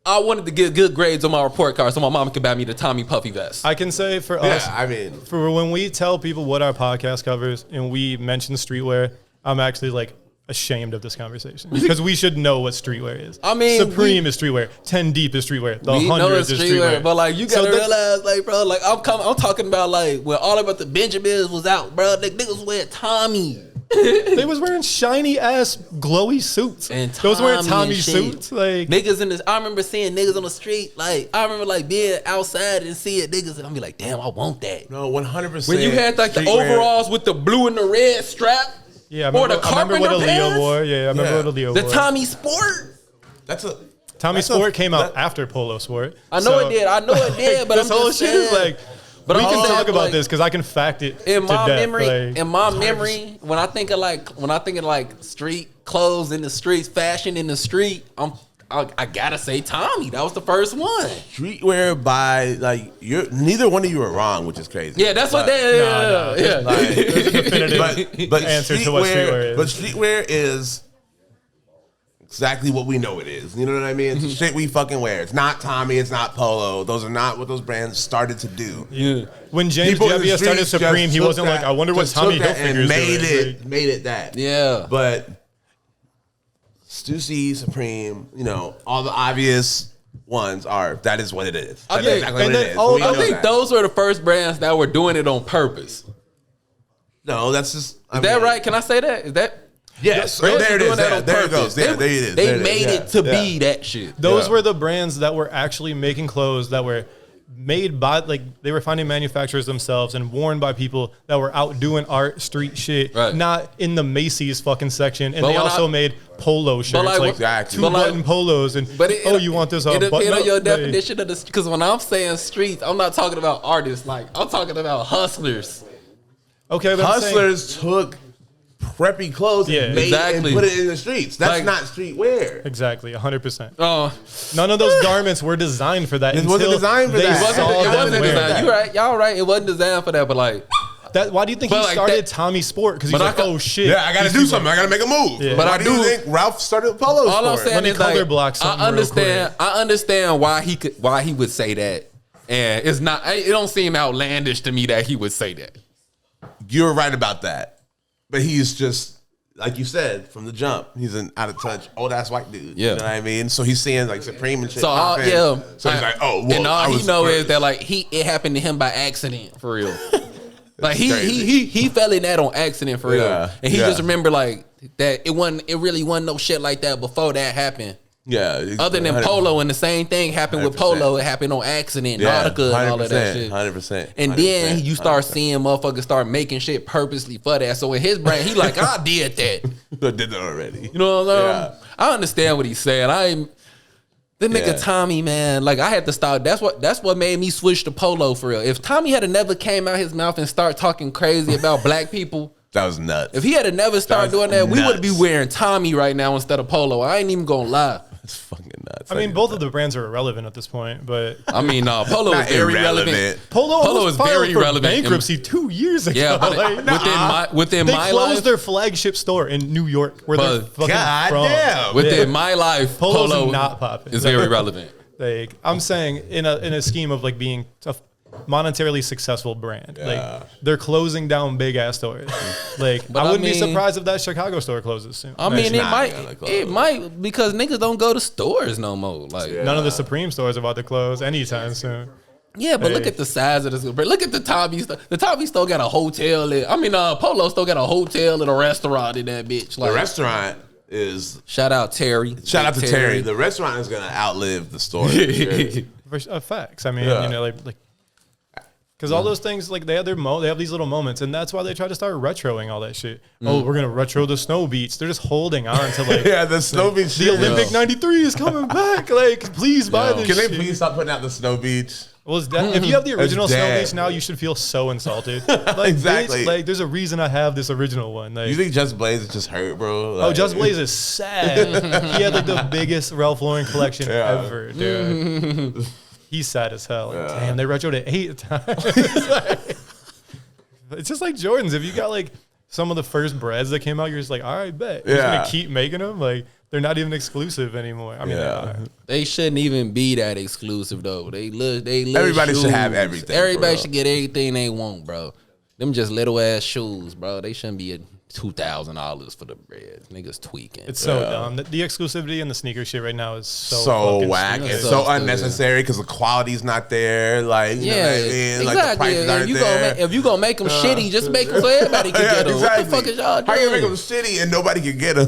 I wanted to get good grades on my report card so my mom could buy me the Tommy Puffy vest. I can say for us, I mean, for when we tell people what our podcast covers and we mention streetwear, I'm actually like ashamed of this conversation because we should know what streetwear is. I mean, Supreme is streetwear, 10 Deep is streetwear, the we know 100 it's is streetwear. but like you gotta realize, like, bro, like I'm talking about like when all about the Benjamins was out, bro. The niggas wear Tommy. They was wearing shiny ass glowy suits. And those wearing Tommy Tommy and shit. suits. Like Niggas in this, I remember seeing niggas on the street. Like I remember like being outside and seeing niggas, and I'm be like, damn, I want that. no, 100%. When you had like the streetwear. overalls with the blue and the red strap, yeah, I or remember, the I remember what carpenter Aaliyah pants? wore. Yeah, I remember what Aaliyah the wore. Tommy Sport. Tommy Sport came out after Polo Sport. I know it did. I know it did. But this I'm whole just shit saying, is like. But We I'm can saying, talk about like, this because I can fact it in to my death. memory. Like, In my memory, when I think of like street clothes in the streets, fashion in the street, I gotta say Tommy. That was the first one. Streetwear by like neither one of you are wrong, which is crazy. Yeah, that's what they. Yeah. there's a definitive but answer to what streetwear is. But streetwear is exactly what we know it is. You know what I mean? It's shit we fucking wear. It's not Tommy. It's not Polo. Those are not what those brands started to do. Yeah. When James People in the Jebbia started streets Supreme, just he took wasn't like, that- I wonder what just Tommy took that Hilfiger's and made doing. it made it that. Yeah. But Stussy, Supreme, all the obvious ones are. That is what it is. That's think- exactly and what then- it is. oh, We I know think that. those were the first brands that were doing it on purpose. No, that's just. Is that right? Can I say that? Is that? Yes. Brands There were it is. doing that Yeah, on there it purpose. goes. Yeah, there it is. They There it is. made it to be that shit. Those Yeah. were the brands that were actually making clothes that were made by, like, they were finding manufacturers themselves and worn by people that were out doing art, street shit, Right. not in the Macy's fucking section. And But they when also I- made polo shirts, like, like exactly. two but like- button polos. And, you want this it button depends on up? your Like, definition of the. Because when I'm saying streets, I'm not talking about artists. Like I'm talking about hustlers. Okay, but I'm saying- Hustlers took preppy clothes Yeah, and made it exactly. and put it in the streets. That's Like- not streetwear. Exactly, 100%. Oh, None of those garments were designed for that. It wasn't until designed for they that. it saw wasn't, it them wasn't wearing designed. it. You right, y'all right. It wasn't designed for that. But like, That, why do you think But he like started that- Tommy Sport? Because he's But like, I got- oh shit. Yeah, I got to these do people- something. I got to make a move. Yeah. But Why I do you do- think Ralph started Polo all I'm Sport? saying Let me is like, color block I something real quick. understand why he would say that, and it's not. It don't seem outlandish to me that he would say that. You're right about that. But he's just, like you said, from the jump, he's an out of touch, old ass white dude. Yeah. You know what I mean? So he's seeing like Supreme and shit. So pop in. yeah, So he's like, oh, well, and all I he was know first. is that like it happened to him by accident for real. Like crazy. he fell in that on accident for real, Yeah, and he yeah. just remember like that it really wasn't no shit like that before that happened. Yeah. it's Other than 100%. Polo, and the same thing happened with 100%. Polo. It happened on accident, Yeah, Nautica, and all of that shit. 100%. And then 100%, you start 100%. seeing motherfuckers start making shit purposely for that. So in his brain, he like, I did that. I did that already. You know what I'm saying? Yeah. I understand what he's saying. The nigga Yeah. Tommy, man, like I had to start. That's what made me switch to Polo for real. If Tommy had never came out his mouth and start talking crazy about black people, That was nuts. if he had never started That was doing that, we would be nuts. wearing Tommy right now instead of Polo. I ain't even gonna lie. That's fucking nuts. I mean, both of the brands are irrelevant at this point, but I mean, Polo is Not very irrelevant. relevant. Polo Polo almost is filed very for relevant in- bankruptcy 2 years ago. Yeah, but Like, within they my closed life, their flagship store in New York, where they're But fucking God from. damn. within my life, Polo's Polo not popping. is very relevant. Like, I'm saying, in a scheme of like being a monetarily successful brand, like they're closing down big ass stores. Like, But I I wouldn't be mean- surprised if that Chicago store closes soon. I mean, not gonna close. it might because niggas don't go to stores no more. Like, None of the Supreme stores are about to close anytime soon. yeah, but look Hey. at the size of this. But look at the Tommy store. The Tommy store got a hotel. Polo store got a hotel and a restaurant in that bitch. the Like, restaurant is. shout out Terry. Shout out to Big Terry. The restaurant is gonna outlive the store. Facts. I mean, Yeah. like because all those things, like they have they have these little moments, and that's why they try to start retroing all that shit. Oh, we're gonna retro the snow beach. They're just holding on to like Yeah, the Snow Beach. the Olympic '93 is coming back. Like, please buy this. Can they shit. please stop putting out the Snow Beach? Well, if you have the original Snow dead. Beach now, you should feel so insulted. Like, Exactly. bitch, like, there's a reason I have this original one. Like, You think Just Blaze is just hurt, bro? oh, Like, Just Blaze is sad. He had like the biggest Ralph Lauren collection Yeah. ever, dude. He's sad as hell. Like, damn, they retroed it 8 times. Like, it's just like Jordans. If you got like some of the first breads that came out, you're just like, all right, bet. You're just Yeah. gonna keep making them. Like, they're not even exclusive anymore. I mean, they are. They shouldn't even be that exclusive though. They look. Everybody should have everything. Everybody should get everything they want, bro. Them just little ass shoes, bro. They shouldn't be at $2,000 for the bread. Niggas tweaking. It's so dumb. The exclusivity and the sneaker shit right now is so whack. stupid. It's so unnecessary because the quality's not there. Like, you know what I mean? Exactly. Like the prices aren't there. If you gonna make them shitty, just make them so everybody can get them. Exactly. What the fuck is y'all doing? How you make them shitty and nobody can get them?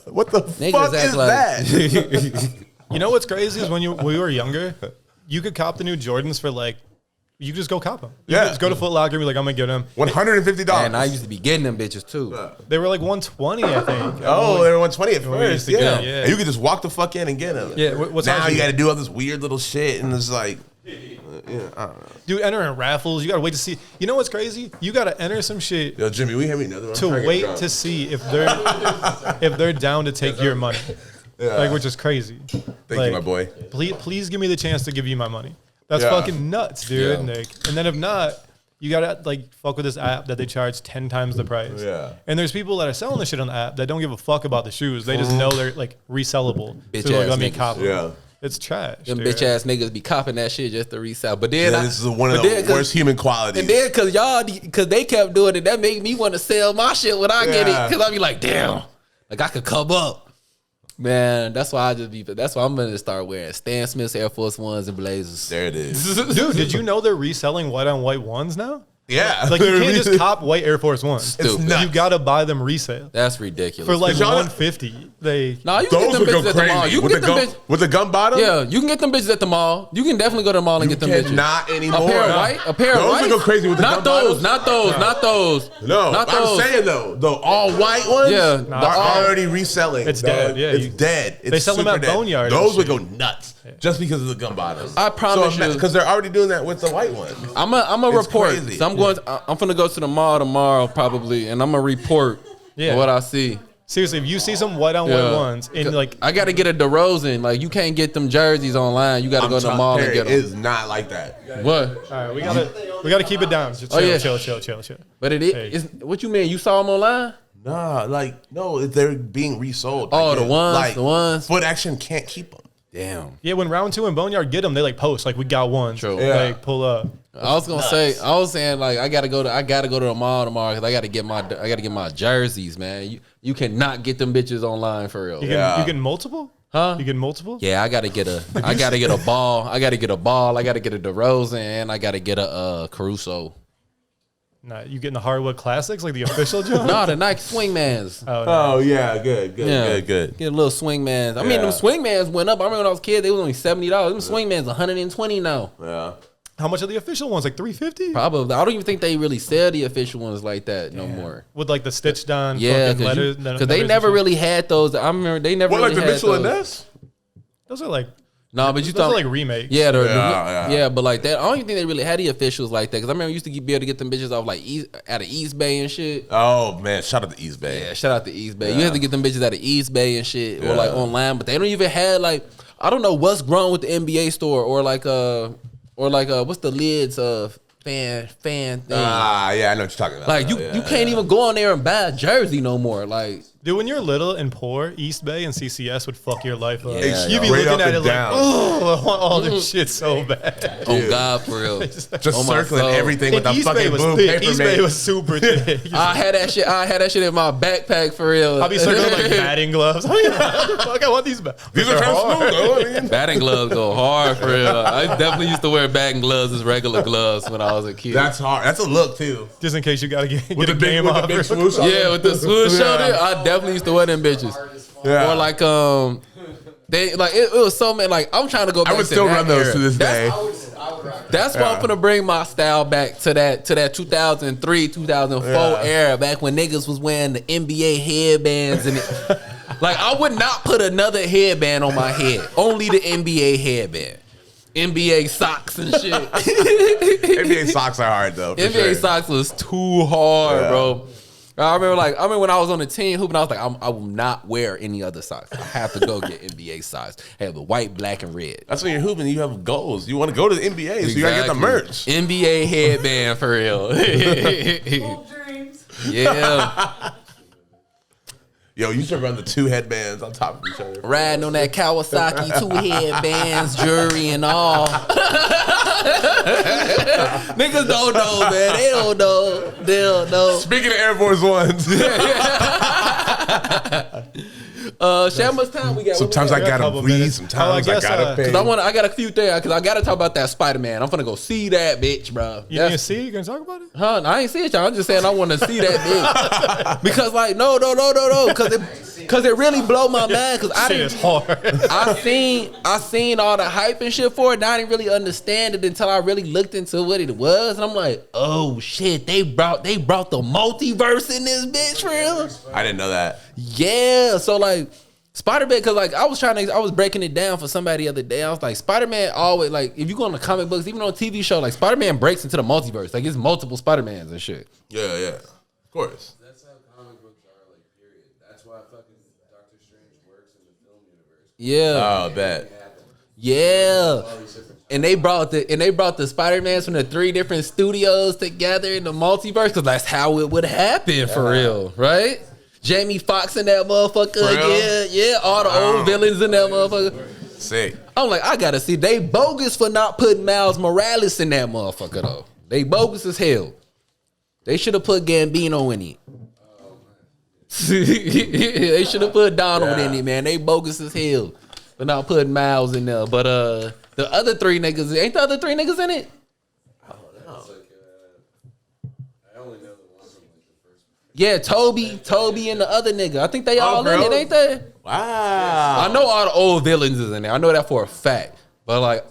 What the Niggas fuck act is like- that? You know what's crazy is when we were younger, you could cop the new Jordans for like, you could just go cop them. You could just go to Foot Locker and be like, I'm gonna get them. $150. And I used to be getting them bitches too. They were like 120, I think. Oh, they were 120 at we used first. to get Yeah. 'em, yeah. And you could just walk the fuck in and get them. Yeah, what's now actually- you got to do all this weird little shit, and it's like, I don't know. Dude, entering raffles, you gotta wait to see. You know what's crazy? You gotta enter some shit Yo, Jimmy, we have me another one. to wait to see if they're down to take your money. Like, which is crazy. Thank you, my boy. Please give me the chance to give you my money. That's Yeah. fucking nuts, dude, Yeah. Nick. And then if not, you gotta like fuck with this app that they charge 10 times the price. Yeah. And there's people that are selling the shit on the app that don't give a fuck about the shoes. They just know they're like resellable. Bitch So like, ass let me niggas. cop 'em. Yeah. It's trash. Them dude. bitch ass niggas be copping that shit just to resell. But then Yeah, this is one of the worst human qualities. And then cause they kept doing it, that made me want to sell my shit when I get Yeah. it. Cause I be like, damn, like I could come up. Man, that's why I'm gonna start wearing Stan Smith's Air Force Ones and Blazers. There it is. Dude, did you know they're reselling white on white ones now? Yeah. Like you can't just cop white Air Force Ones. Stupid. nuts. You gotta buy them resale That's ridiculous. for like y'all- $150. They no, you can Those get them would go bitches at the mall. crazy. You can With get the them gum, bitches. with the gum bottom? Yeah, you can get them bitches at the mall. You can definitely go to the mall and You get them bitches. cannot anymore. A pair of white. A pair of Those white. would go crazy with the not gum those. bottoms. Not those. Not those. No, not I'm those. saying though, the all white ones Yeah, are the all- already reselling. It's dog. dead, yeah, It's you- dead. It's they sell them super at dead. Boneyard and Those would shit. go nuts just because of the gum bottoms. I promise you. because they're already doing that with the white ones. I'm a It's report. crazy. So I'm gonna go to the mall tomorrow probably, and I'm gonna report what I see. seriously, if you see some white on white ones and like I gotta get a DeRozan. Like you can't get them jerseys online. You gotta go to the mall and get It them. is not like that. What? all right, we gotta keep it down. Just chill. But it is. What you mean? You saw them online? Nah, no, they're being resold. Oh, the Like, ones, like, the ones. Foot Action can't keep them. Damn. Yeah, when Round 2 and Boneyard get them, they like post like we got one. True. Yeah. Like pull up. I was saying like I gotta go to the mall tomorrow because I gotta get my jerseys, man. You cannot get them bitches online for real. You get multiple? Huh? You get multiple? Yeah, I gotta get a ball. I gotta get a DeRozan, and I gotta get a Caruso. Nah, you getting the hardwood classics like the official job? No, the Nike Swingmans. Oh yeah, good. Get a little Swingmans. I mean, them Swingmans went up. I remember when I was a kid, they was only $70. Them Swingmans $120 now. Yeah. How much are the official ones? Like $350? Probably. I don't even think they really sell the official ones like that no more. With like the stitched on Yeah, fucking letters. because they never really had those. I remember they never What, really like the had Mitchell and those. Ness? Those are like No, but you those thought are like remakes. yeah, Yeah. but like that. I don't even think they really had the officials like that. Because I remember I used to be able to get them bitches off like out of East Bay and shit. Oh man, shout out to East Bay. Yeah, shout out to East Bay. You have to get them bitches out of East Bay and shit, or like online. But they don't even have like I don't know what's growing with the NBA store or like what's the lids fan thing. Ah, yeah, I know what you're talking about. Like you can't even go on there and buy a jersey no more. Like Dude, when you're little and poor, East Bay and CCS would fuck your life up. Yeah, You'd be Straight looking up at it and like, down. oh, I want all this shit so bad. oh God, for real. Just Oh, my circling soul. everything with And a East Bay fucking was blue thick. paper East Bay mate. was super thick. I had that shit in my backpack for real. I'll be circling like batting gloves. Fuck, I want these. These are kind of smooth though. I mean. Batting gloves go hard for real. I definitely used to wear batting gloves as regular gloves when I was a kid. That's hard. That's a look too. Just in case you gotta get With a the game big, with off. the big swoosh. on yeah, it. with the swoosh Yeah. on it, I definitely used to wear them bitches. Yeah. Or like they like it was so many like I'm trying to go back I would to still that run those era. to this day. That's why I'm gonna bring my style back to that 2003, 2004 era, back when niggas was wearing the NBA headbands and it, like I would not put another headband on my head, only the NBA headband. NBA socks and shit. NBA socks are hard though. For NBA sure. socks was too hard, bro. I remember when I was on the team hooping, I was like, I will not wear any other socks. I have to go get NBA socks. I have the white, black, and red. That's when you're hooping. You have goals. You want to go to the NBA, so you gotta get the merch. NBA headband for real. Hope dreams. Yeah. Yo, you should run the 2 headbands on top of each other. Riding on that Kawasaki, 2 headbands, jewelry, and all. Niggas don't know, man. They don't know. They don't know. Speaking of Air Force Ones. Shit, how much time we got? Sometimes I gotta couple breathe. minutes. Sometimes Oh, I I guess, gotta pay. Cause I got a few things. Cause I gotta talk about that Spider-Man. I'm finna go see that bitch, bro. You didn't see? You gonna talk about it? Huh? I ain't see it, y'all. I'm just saying I want to see that bitch. Because like, no. Cause it really blow my mind. Cause I Shit didn't. is hard. I seen all the hype and shit for it. And I didn't really understand it until I really looked into what it was. And I'm like, oh shit, they brought the multiverse in this bitch for real. I didn't know that. Yeah. So like Spider-Man, cause like I was breaking it down for somebody the other day. I was like, Spider-Man always, like, if you go on the comic books, even on TV show, like Spider-Man breaks into the multiverse. Like it's multiple Spider-Mans and shit. Yeah. Of course. That's how comic books are, like, period. That's why fucking Doctor Strange works in the film universe. Yeah. Oh, bet. Yeah. And they brought the Spider-Mans from the 3 different studios together in the multiverse, cause that's how it would happen for real, right? Jamie Foxx in that motherfucker again. Yeah, all the old villains in that motherfucker. Sick. I'm like, I gotta see. They bogus for not putting Miles Morales in that motherfucker though. They bogus as hell. They should have put Gambino in it. They should have put Donald in it, man. They bogus as hell for not putting Miles in there. But the other 3 niggas, ain't the other 3 niggas in it? Yeah, Toby, and the other nigga. I think they all in it, ain't they? Wow. I know all the old villains is in there. I know that for a fact. But like,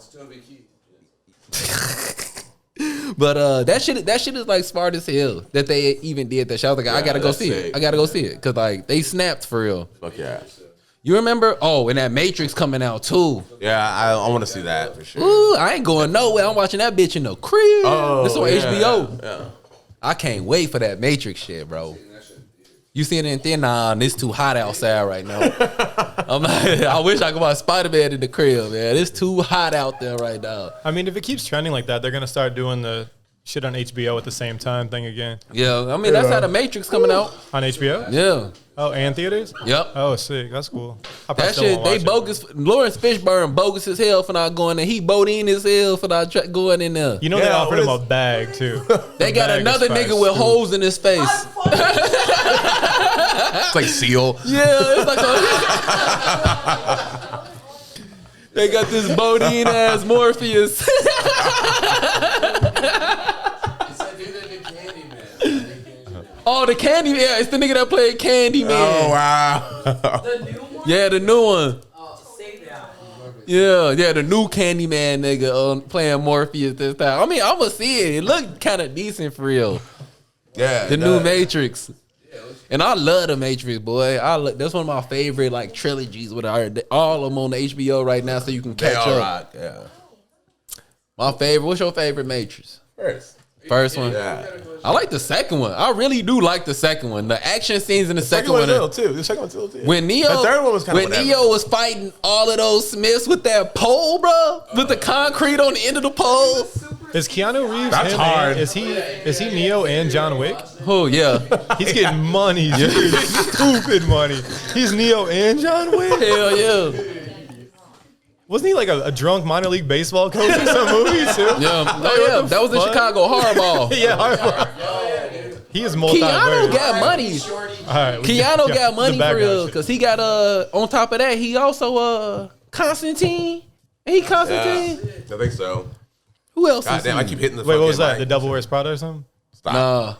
but that shit is like smart as hell that they even did that shit. I was like, I gotta go see it. I gotta go see it, cause like they snapped for real. Fuck yeah. You remember? Oh, and that Matrix coming out too. Yeah, I want to see that for sure. Ooh, I ain't going nowhere. I'm watching that bitch in the crib. Oh, this on yeah, HBO. Yeah. I can't wait for that Matrix shit, bro. You seen it in theater? Nah, it's too hot outside right now. I'm like, I wish I could watch Spider-Man in the crib, man. It's too hot out there right now. I mean, if it keeps trending like that, they're gonna start doing the shit on HBO at the same time thing again. Yeah, I mean, that's how the Matrix coming out. On HBO? Yeah. Oh, and theaters? Yep. Oh, sick. That's cool. I probably That still shit, won't they watch it. bogus. Lawrence Fishburne bogus as hell for not going there. He Bodine as hell for not going in there. You know they Yeah, offered him what a bag too. They got bag is another spice, nigga with too. holes in his face. It's like Seal. Yeah, it's like they got this Bodine ass Morpheus. Oh, the Candy, yeah, it's the nigga that played Candyman. Oh wow. The new one? Yeah, the new one. Oh, say that. Yeah, the new Candyman nigga playing Morpheus this time. I mean, I'ma see it. It looked kind of decent for real. Yeah. The new Matrix. And I love the Matrix, boy. That's one of my favorite like trilogies. With all of them on the HBO right now, so you can They catch all up. rock. Yeah. My favorite. What's your favorite Matrix? First one. Yeah. I like the second one. I really do like the second one. The action scenes in the second Second one. one's ill too. The second one's ill too. When Neo, The third one was kinda when whatever. Neo was fighting all of those Smiths with that pole, bro, with the concrete on the end of the pole. Is Keanu Reeves That's him hard. and- is he Neo and John Wick? Oh yeah, He's getting money, dude. Stupid money. He's Neo and John Wick. hell yeah, Wasn't he like a drunk minor league baseball coach in some movie too? yeah. Oh yeah, that was in fuck? Chicago Hardball. Yeah, he is multi. Keanu got money. All right, Keanu got money the for real background shit. because he got on top of that he also Constantine. Ain't he Constantine? I think so. Who else? God is damn, he? I keep hitting the. Wait, what was fucking that? The mic. Devil Wears Prada or something? Nah,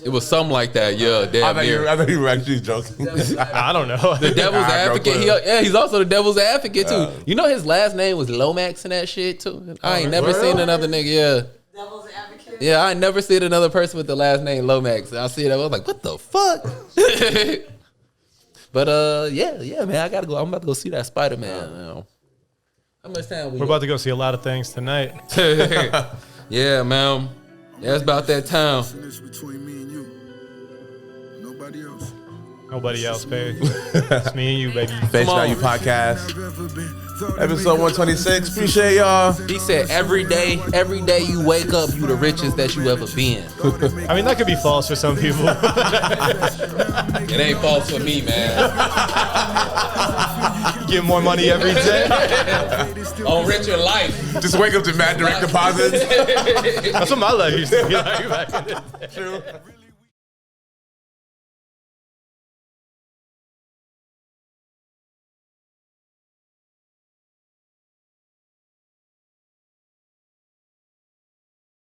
it was something like that. Yeah, I damn thought, near. I thought you were actually joking. I don't know. The devil's Nah, no advocate. clue. He's also the devil's advocate too. You know his last name was Lomax and that shit too. I ain't never seen another nigga. Yeah, Devil's advocate. yeah. I ain't never seen another person with the last name Lomax. I see it. I was like, what the fuck? But yeah, man. I gotta go. I'm about to go see that Spider-Man. Now. How much time we We're about to go see a lot of things tonight. Yeah, man. Yeah, it's about that time. It's between me and you. Nobody else. Nobody else paid. It's me and you, baby. Face Value Podcast, episode 126. Appreciate y'all. He said every day you wake up, you the richest that you ever been. I mean, that could be false for some people. It ain't false for me, man. Get more money every day. On richer life. Just wake up to mad direct deposits. That's what my life used to be like back in the day. True.